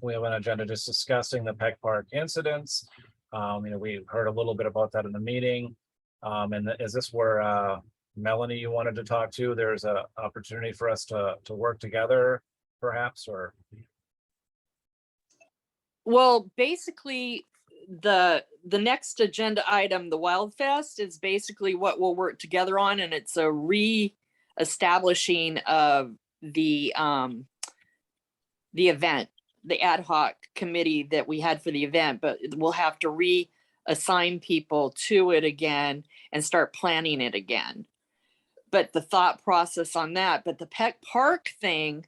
we have an agenda just discussing the Peck Park incidents. We heard a little bit about that in the meeting. And is this where Melanie, you wanted to talk to? There's an opportunity for us to work together, perhaps, or? Well, basically, the next agenda item, the Wild Fest, is basically what we'll work together on, and it's a establishing of the event, the ad hoc committee that we had for the event, but we'll have to reassign people to it again and start planning it again. But the thought process on that, but the Peck Park thing,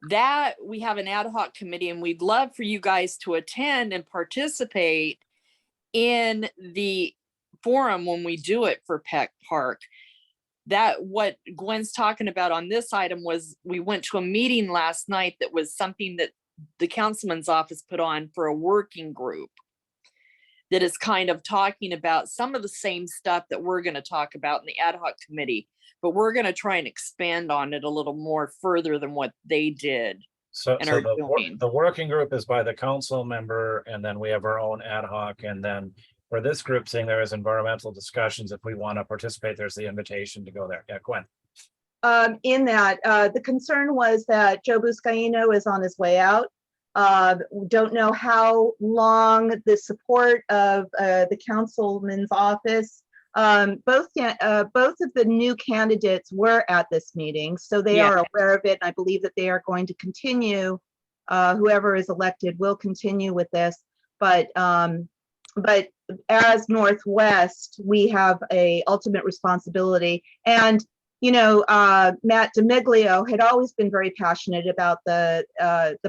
that we have an ad hoc committee, and we'd love for you guys to attend and participate in the forum when we do it for Peck Park. That what Gwen's talking about on this item was, we went to a meeting last night that was something that the councilman's office put on for a working group that is kind of talking about some of the same stuff that we're going to talk about in the ad hoc committee, but we're going to try and expand on it a little more further than what they did. So, And so are doing. the working group is by the council member, and then we have our own ad hoc, and then for this group, seeing there is environmental discussions, if we want to participate, there's the invitation to go there. Yeah, Gwen. In that, the concern was that Joe Buscaino is on his way out. Don't know how long the support of the councilman's office. Both of the new candidates were at this meeting, so they Yeah. are aware of it. I believe that they are going to continue. Whoever is elected will continue with this, but as Northwest, we have a ultimate responsibility. And Matt DiMiglio had always been very passionate about the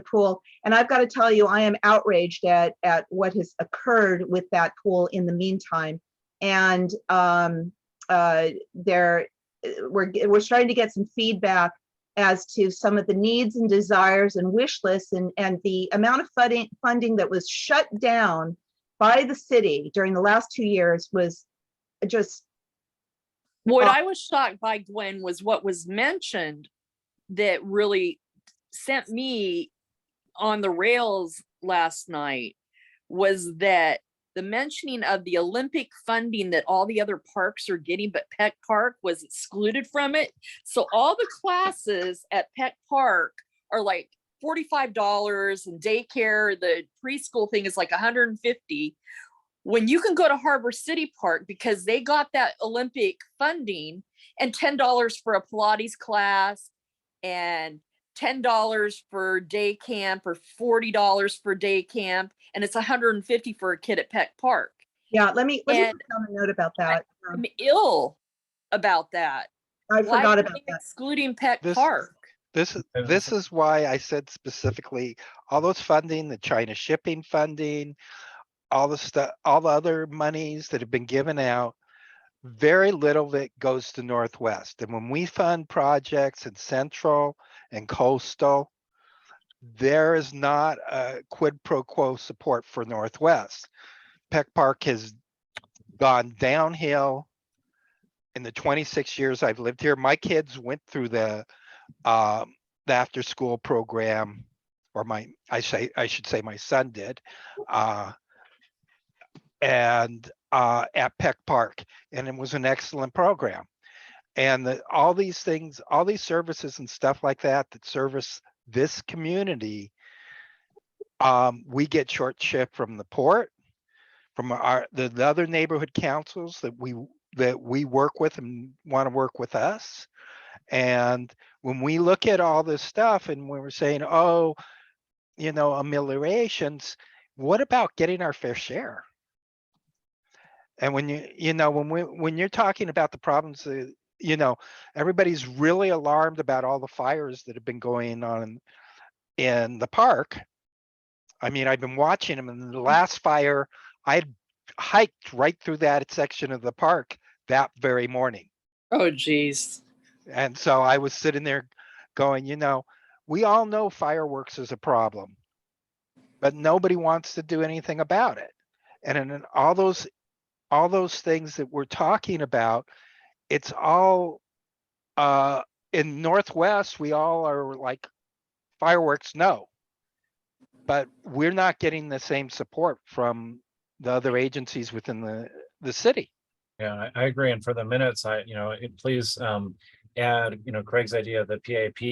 pool, and I've got to tell you, I am outraged at what has occurred with that pool in the meantime. And we're starting to get some feedback as to some of the needs and desires and wish lists, and the amount of funding that was shut down by the city during the last 2 years was just. What I was shocked by, Gwen, was what was mentioned that really sent me on the rails last night, was that the mentioning of the Olympic funding that all the other parks are getting, but Peck Park was excluded from it. So all the classes at Peck Park are like $45, and daycare, the preschool thing is like $150. When you can go to Harbor City Park because they got that Olympic funding, and $10 for a Pilates class, and $10 for day camp, or $40 for day camp, and it's $150 for a kid at Peck Park. Yeah, let me put And down a note about that. I'm ill about that. I Why forgot are about they that. excluding Peck This- Park? This is why I said specifically, all those funding, the China shipping funding, all the stuff, all the other monies that have been given out, very little of it goes to Northwest. And when we fund projects in Central and Coastal, there is not a quid pro quo support for Northwest. Peck Park has gone downhill in the 26 years I've lived here. My kids went through the after school program, or I should say my son did, and at Peck Park, and it was an excellent program. And all these things, all these services and stuff like that service this community, we get short shift from the port, from the other neighborhood councils that we work with and want to work with us. And when we look at all this stuff and when we're saying, oh, ameliorations, what about getting our fair share? And when when you're talking about the problems, everybody's really alarmed about all the fires that have been going on in the park. I mean, I've been watching them, and the last fire, I hiked right through that section of the park that very morning. Oh, geez. And so I was sitting there going, we all know fireworks is a problem, but nobody wants to do anything about it. And in all those things that we're talking about, it's all in Northwest, we all are like, fireworks, no. But we're not getting the same support from the other agencies within the city. Yeah, I agree. And for the minutes, please add, Craig's idea of the PAP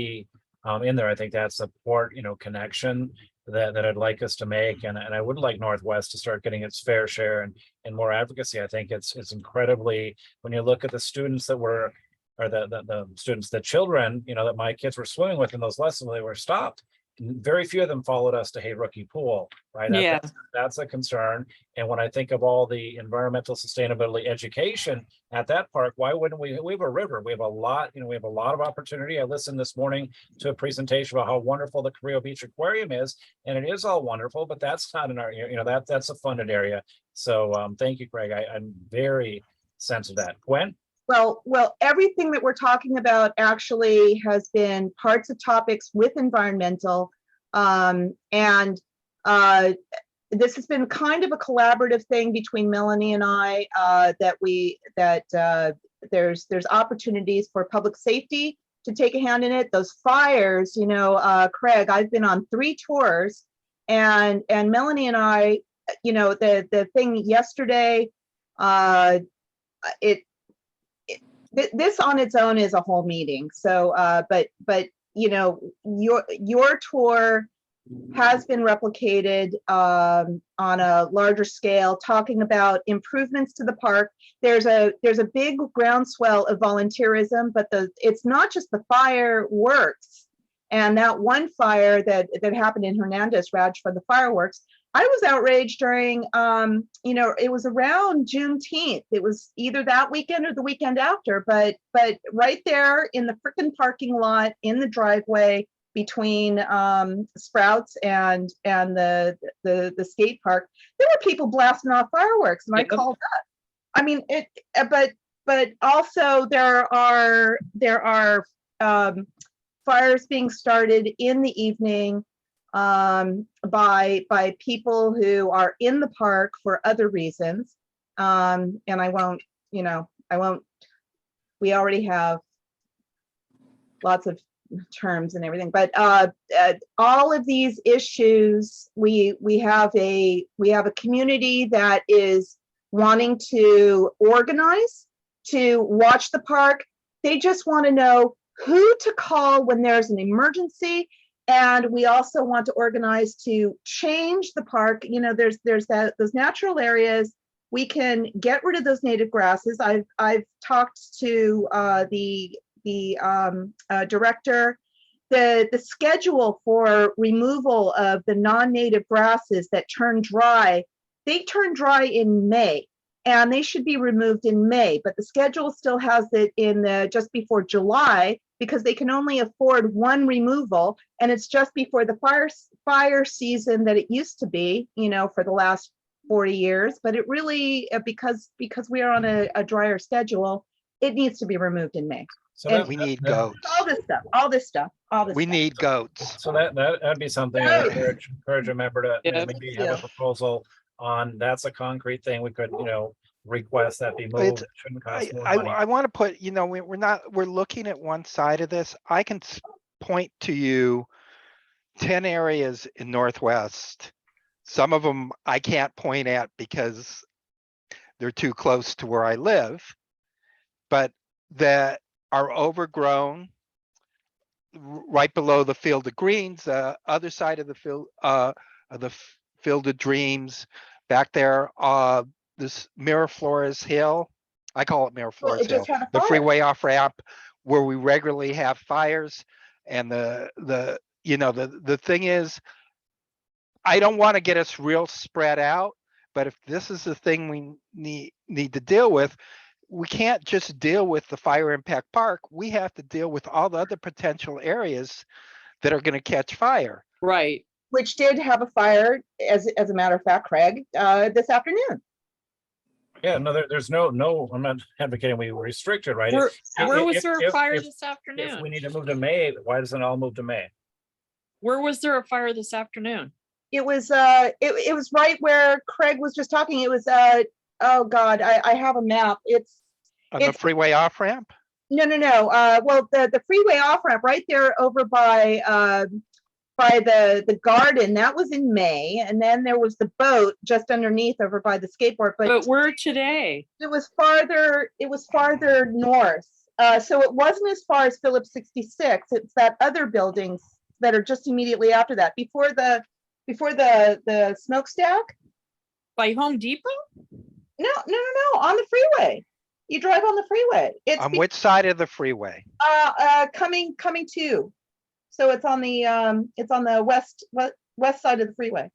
in there. I think that support, connection that I'd like us to make. And I would like Northwest to start getting its fair share and more advocacy. I think it's incredibly, when you look at the students that we're or the students, the children, that my kids were swimming with in those lessons, when they were stopped, very few of them followed us to Hey Rookie Pool, right? Yeah. That's a concern. And when I think of all the environmental sustainability education at that park, why wouldn't we have a river? We have a lot, we have a lot of opportunity. I listened this morning to a presentation about how wonderful the Carrillo Beach Aquarium is, and it is all wonderful, but that's not in our, that's a funded area. So thank you, Craig. I'm very sensitive to that. Gwen? Well, everything that we're talking about actually has been parts of topics with environmental. And this has been kind of a collaborative thing between Melanie and I, that there's opportunities for public safety to take a hand in it. Those fires, Craig, I've been on 3 tours, and Melanie and I, the thing yesterday, this on its own is a whole meeting. So, but your tour has been replicated on a larger scale, talking about improvements to the park. There's a big groundswell of volunteerism, but it's not just the fireworks. And that one fire that happened in Hernandez, Raj, for the fireworks, I was outraged during, it was around Juneteenth. It was either that weekend or the weekend after, but right there in the frickin' parking lot, in the driveway between Sprouts and the skate park, there were people blasting off fireworks, and I called that. I mean, but also there are fires being started in the evening by people who are in the park for other reasons. And I won't, we already have lots of terms and everything, but all of these issues, we have a community that is wanting to organize, to watch the park. They just want to know who to call when there's an emergency. And we also want to organize to change the park. There's those natural areas. We can get rid of those native grasses. I've talked to the director. The schedule for removal of the non-native grasses that turn dry, they turn dry in May, and they should be removed in May. But the schedule still has it in just before July, because they can only afford one removal, and it's just before the fire season that it used to be, for the last 40 years. But it really, because we are on a drier schedule, it needs to be removed in May. So We need goats. All this stuff. We need goats. So that'd be something I encourage a member to Yeah. maybe have a proposal on. That's a concrete thing. We could, request that be moved. It shouldn't cost more money. I want to put, we're looking at one side of this. I can point to you 10 areas in Northwest. Some of them I can't point at because they're too close to where I live, but that are overgrown right below the Field of Greens, other side of the Field of Dreams, back there, this Miraflores Hill. I call it Miraflores Hill, the freeway off ramp, where we regularly have fires. And the thing is, I don't want to get us real spread out, but if this is the thing we need to deal with, we can't just deal with the fire impact park. We have to deal with all the other potential areas that are going to catch fire. Right. Which did have a fire, as a matter of fact, Craig, this afternoon. Yeah, no, there's no, I'm not advocating we restrict it, right? Where was there a fire if this If afternoon? we need to move to May, why doesn't it all move to May? Where was there a fire this afternoon? It was it was right where Craig was just talking. It was oh God, I have a map. It's On the freeway off ramp? no. Well, the freeway off ramp right there over by the garden, that was in May, and then there was the boat just underneath over by the skateboard. But where today? It was farther north. So it wasn't as far as Phillips 66. It's that other buildings that are just immediately after that, before the smokestack. By Home Depot? No, on the freeway. You drive on the freeway. It's On which side of the freeway? coming to. So it's on the west side of the freeway.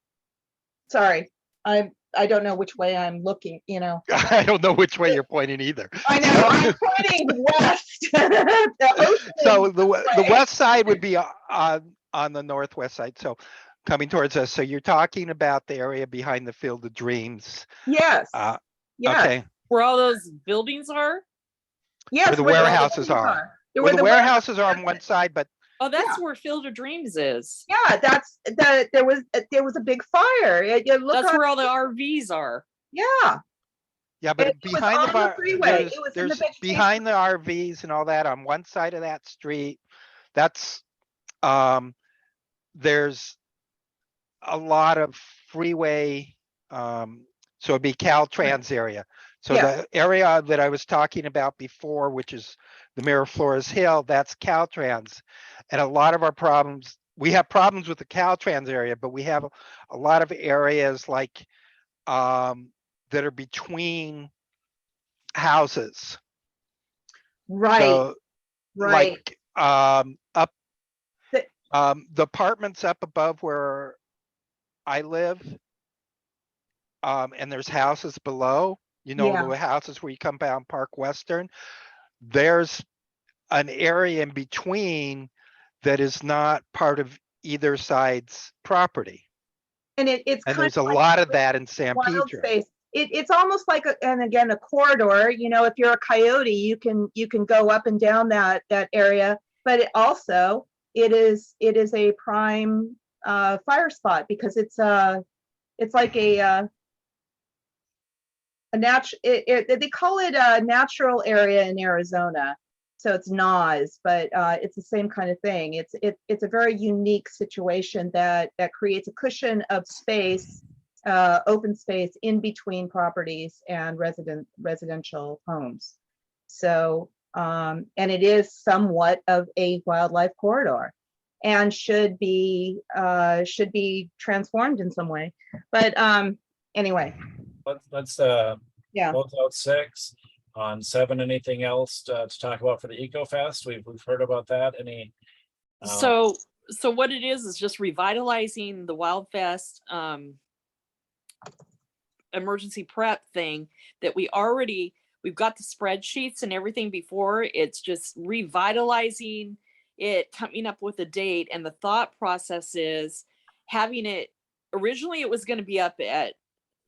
Sorry, I don't know which way I'm looking, I don't know which way you're pointing either. I know, I'm pointing west. The ocean So the way. west side would be on the northwest side. So coming towards us. So you're talking about the area behind the Field of Dreams. Yes. Yes. Okay. Where all those buildings are? Yes. Where the all warehouses buildings are. Where Well, the warehouse- warehouses are on one side, but Oh, that's where Field of Dreams is. Yeah, there was a big fire. You look That's on, where all the RVs are. yeah. yeah, It but was behind on the the bar, freeway. It was in the there's vegetation. behind the RVs and all that on one side of that street. That's there's a lot of freeway, so it'd be Caltrans area. So Yeah. the area that I was talking about before, which is the Miraflores Hill, that's Caltrans. And a lot of our problems, we have problems with the Caltrans area, but we have a lot of areas like that are between houses. Right. So right. like up The- the apartments up above where I live, and there's houses below, Yeah. the houses where you come down Park Western, there's an area in between that is not part of either side's property. And it's And kind there's of a like lot of that in San wild Pedro. space. It's almost like and again a corridor. If you're a coyote, you can go up and down that area. But it is a prime fire spot because it's like a natural. They call it a natural area in Arizona. So it's NAS, but it's the same kind of thing. It's a very unique situation that creates a cushion of space, open space in between properties and residential homes. So and it is somewhat of a wildlife corridor, and should be transformed in some way. But anyway, Let's yeah. close out 6. On 7, anything else to talk about for the Eco Fest? We've heard about that. Any? So what it is just revitalizing the Wild Fest emergency prep thing that we've got the spreadsheets and everything before. It's just revitalizing it, coming up with a date, and the thought process is having it. Originally, it was going to be up at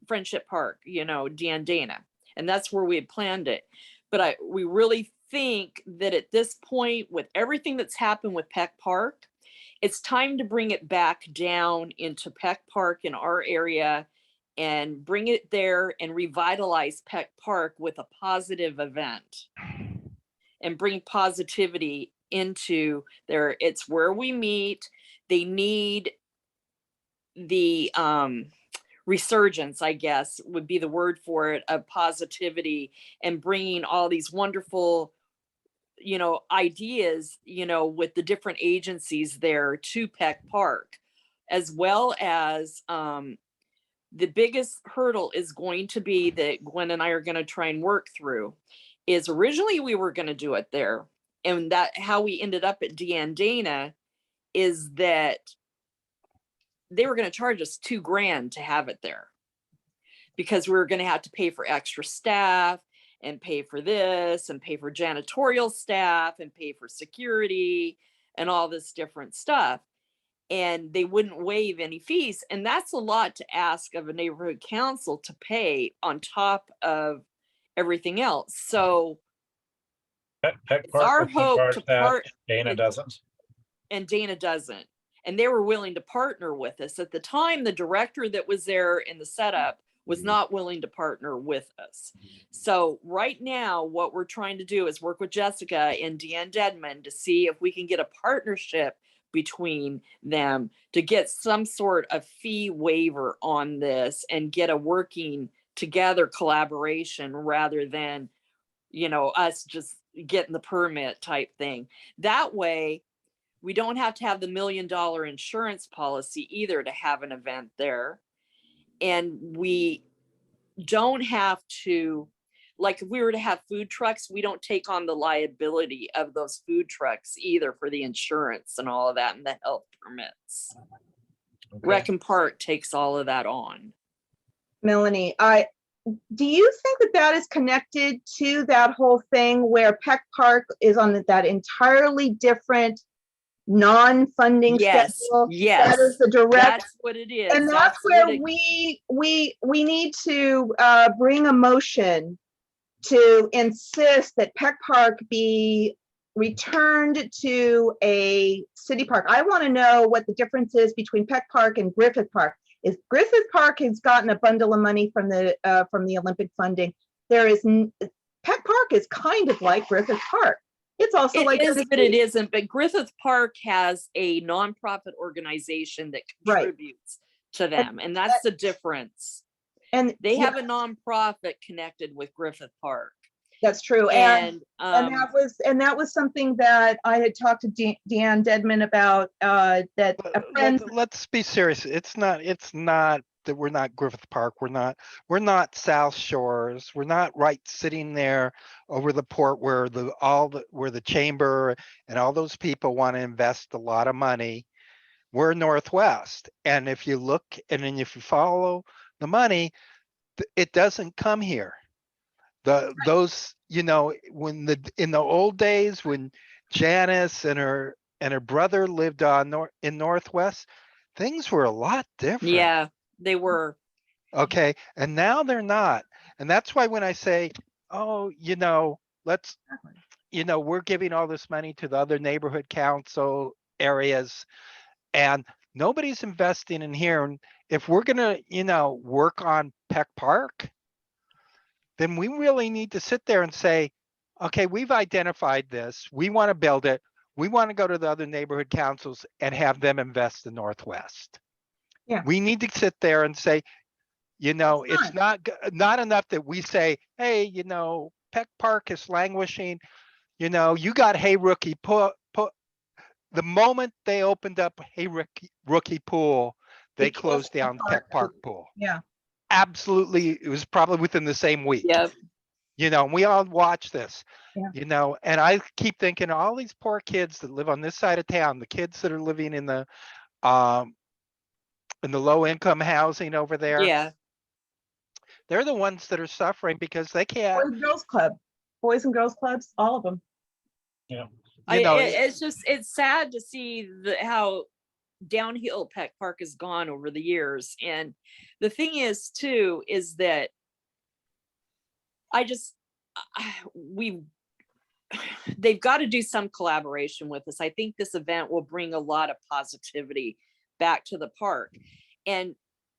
Friendship Park, Dana, and that's where we had planned it. But we really think that at this point, with everything that's happened with Peck Park, it's time to bring it back down into Peck Park in our area and bring it there and revitalize Peck Park with a positive event and bring positivity into there. It's where we meet. They need the resurgence, I guess would be the word for it, of positivity and bringing all these wonderful ideas with the different agencies there to Peck Park, as well as the biggest hurdle is going to be that Gwen and I are going to try and work through is originally we were going to do it there, and that how we ended up at Dana is that they were going to charge us $2,000 to have it there because we were going to have to pay for extra staff and pay for this and pay for janitorial staff and pay for security and all this different stuff. And they wouldn't waive any fees. And that's a lot to ask of a neighborhood council to pay on top of everything else. So Peck it's our was the hope part to that Dana doesn't. and Dana doesn't. And they were willing to partner with us. At the time, the director that was there in the setup was not willing to partner with us. So right now, what we're trying to do is work with Jessica and Deanne Dedman to see if we can get a partnership between them to get some sort of fee waiver on this and get a working together collaboration rather than, us just getting the permit type thing. That way, we don't have to have the $1 million insurance policy either to have an event there. And we don't have to, like if we were to have food trucks, we don't take on the liability of those food trucks either for the insurance and all of that and the health permits. Okay. Rec and Park takes all of that on. Melanie, do you think that that is connected to that whole thing where Peck Park is on that entirely different non-funding Yes, schedule? yes. That is the direct, That's what it is. and that's where what it- we need to bring a motion to insist that Peck Park be returned to a city park. I want to know what the difference is between Peck Park and Griffith Park. Is Griffith Park has gotten a bundle of money from the Olympic funding. Peck Park is kind of like Griffith Park. It's also It like is, but it isn't. But Griffith Park has a nonprofit organization that Right. contributes to them, and that's the difference. and They yeah, have a nonprofit connected with Griffith Park, that's true. and that was something that I had talked to Deanne Dedman about. That a friend. Let's be serious. It's not that we're not Griffith Park. We're not South Shores. We're not right sitting there over the port where the chamber and all those people want to invest a lot of money. We're Northwest. And if you look and then if you follow the money, it doesn't come here. Those, in the old days when Janice and her brother lived in Northwest, things were a lot different. yeah, they were. Okay. And now they're not. And that's why when I say, oh, we're giving all this money to the other neighborhood council areas and nobody's investing in here. And if we're going to, work on Peck Park, then we really need to sit there and say, okay, we've identified this. We want to build it. We want to go to the other neighborhood councils and have them invest in Northwest. Yeah. We need to sit there and say, it's not enough that we say, hey, Peck Park is languishing. You got Hey Rookie put the moment they opened up Hey Rookie Pool, they closed down Peck Park Pool. Yeah. Absolutely. It was probably within the same week. Yep. We all watch this, Yeah. and I keep thinking all these poor kids that live on this side of town, the kids that are living in the low income housing over there. Yeah. They're the ones that are suffering because they can't. Boys and Girls Clubs, all of them. Yeah. It's sad to see how downhill Peck Park has gone over the years. And the thing is too, is that they've got to do some collaboration with us. I think this event will bring a lot of positivity back to the park. And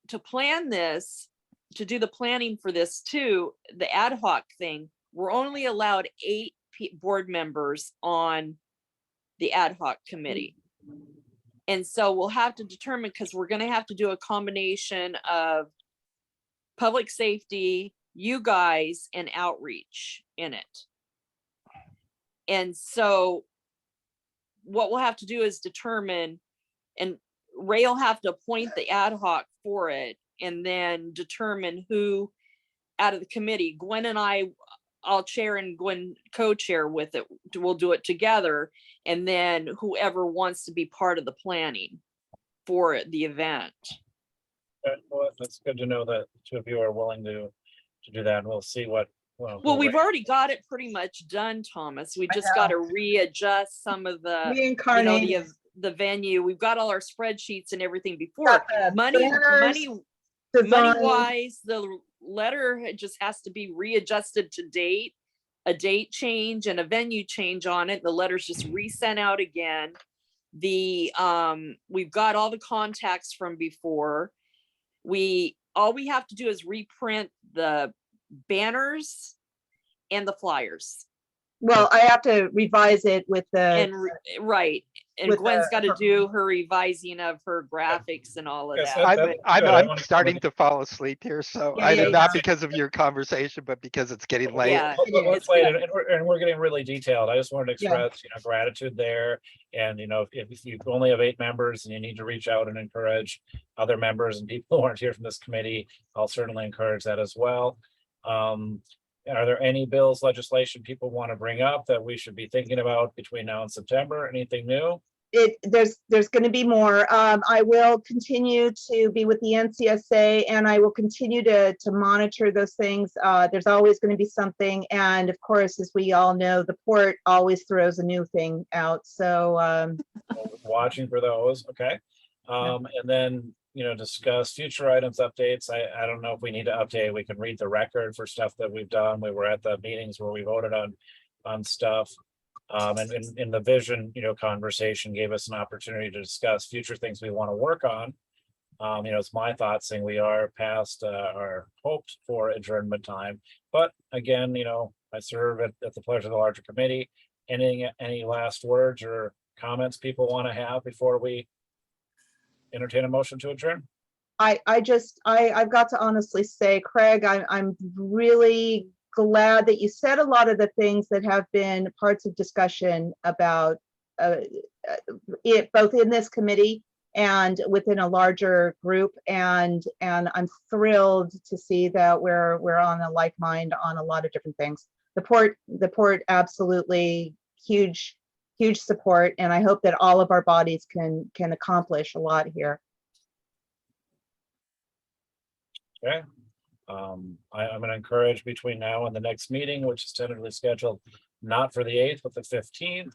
to plan this, to do the planning for this too, the ad hoc thing, we're only allowed 8 board members on the ad hoc committee. And so we'll have to determine, because we're going to have to do a combination of public safety, you guys, and outreach in it. And so what we'll have to do is determine, and Ray will have to appoint the ad hoc for it, and then determine who out of the committee. Gwen and I'll chair and Gwen co-chair with it. We'll do it together. And then whoever wants to be part of the planning for the event. Well, that's good to know that 2 of you are willing to do that. And we'll see what. Well, we've already got it pretty much done, Thomas. We just got to readjust some of the, the venue. We've got all our spreadsheets and everything before. Money wise, the letter just has to be readjusted to date, a date change and a venue change on it. The letter's just resent out again. We've got all the contacts from before. All we have to do is reprint the banners and the flyers. Well, I have to revise it with the. Right. And Gwen's got to do her revising of her graphics and all of Yes, that. I'm starting to fall asleep here. So not because of your conversation, but because it's getting late. Yeah, It's late, and we're getting really detailed. I just wanted to express, gratitude there. And, if you only have 8 members and you need to reach out and encourage other members and people who aren't here from this committee, I'll certainly encourage that as well. Are there any bills, legislation people want to bring up that we should be thinking about between now and September? Anything new? There's going to be more. I will continue to be with the NCSA, and I will continue to monitor those things. There's always going to be something, and of course, as we all know, the port always throws a new thing out. So Watching for those, okay. And then, discuss future items, updates. I don't know if we need to update. We can read the record for stuff that we've done. We were at the meetings where we voted on stuff. And in the vision, conversation gave us an opportunity to discuss future things we want to work on. It's my thought saying we are past our hoped for adjournment time. But again, I serve at the pleasure of the larger committee. Any last words or comments people want to have before we entertain a motion to adjourn? I've got to honestly say, Craig, I'm really glad that you said a lot of the things that have been parts of discussion about it, both in this committee and within a larger group. And I'm thrilled to see that we're on a like mind on a lot of different things. The port, absolutely huge support. And I hope that all of our bodies can accomplish a lot here. Okay. I'm going to encourage between now and the next meeting, which is tentatively scheduled, not for the 8th, but the 15th.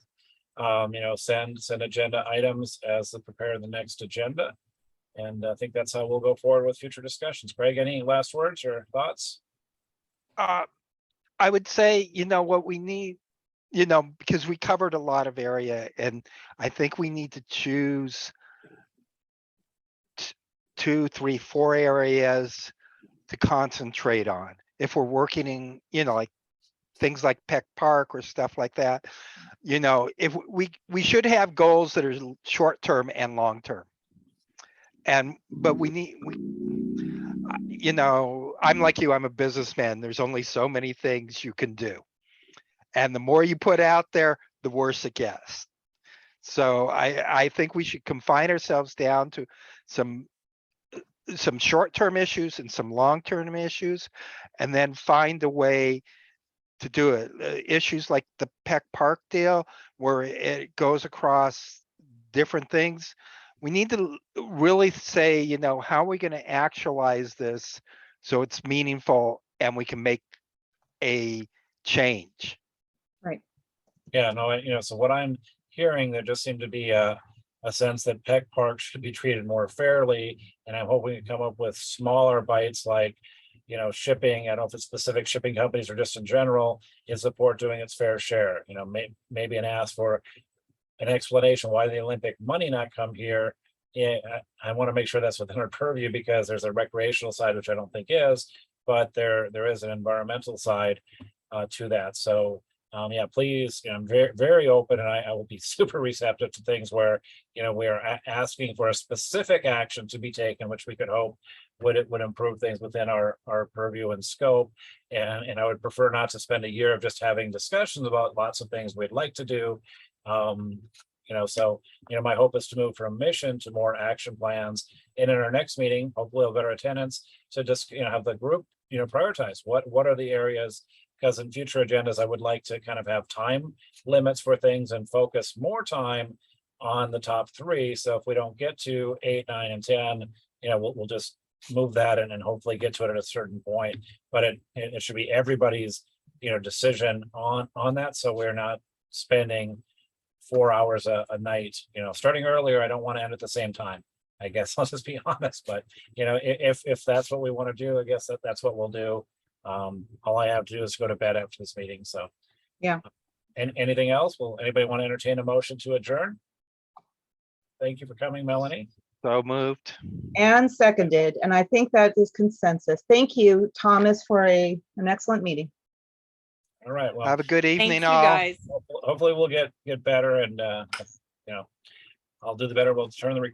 Send agenda items as to prepare the next agenda. And I think that's how we'll go forward with future discussions. Craig, any last words or thoughts? I would say, what we need, because we covered a lot of area, and I think we need to choose 2, 3, 4 areas to concentrate on. If we're working in, like things like Peck Park or stuff like that, if we should have goals that are short-term and long-term. But I'm like you, I'm a businessman. There's only so many things you can do. And the more you put out there, the worse it gets. So I think we should confine ourselves down to some short-term issues and some long-term issues, and then find a way to do it. Issues like the Peck Park deal, where it goes across different things. We need to really say, how are we going to actualize this so it's meaningful and we can make a change? Right. Yeah, no, so what I'm hearing, there just seemed to be a sense that Peck Park should be treated more fairly. And I'm hoping to come up with smaller bites like, shipping. I don't know if it's specific shipping companies or just in general, is the port doing its fair share? Maybe an ask for an explanation why the Olympic money not come here. Yeah, I want to make sure that's within our purview, because there's a recreational side, which I don't think is, but there is an environmental side to that. So yeah, please, I'm very, very open, and I will be super receptive to things where, we are asking for a specific action to be taken, which we could hope would improve things within our purview and scope. And I would prefer not to spend a year of just having discussions about lots of things we'd like to do. So, my hope is to move from mission to more action plans. And in our next meeting, hopefully we'll have better attendance to just, have the group, prioritize what are the areas, because in future agendas, I would like to kind of have time limits for things and focus more time on the top 3. So if we don't get to 8, 9, and 10, we'll just move that and hopefully get to it at a certain point. But it should be everybody's, decision on that. So we're not spending 4 hours a night, starting earlier. I don't want to end at the same time. I guess I'll just be honest, but if that's what we want to do, I guess that's what we'll do. All I have to do is go to bed after this meeting. So Yeah. And anything else? Will anybody want to entertain a motion to adjourn? Thank you for coming, Melanie. So moved. And seconded. And I think that is consensus. Thank you, Thomas, for an excellent meeting. All right. Well, Have a good Thank evening, you, all. guys. hopefully we'll get better, and I'll do the better. We'll turn the recording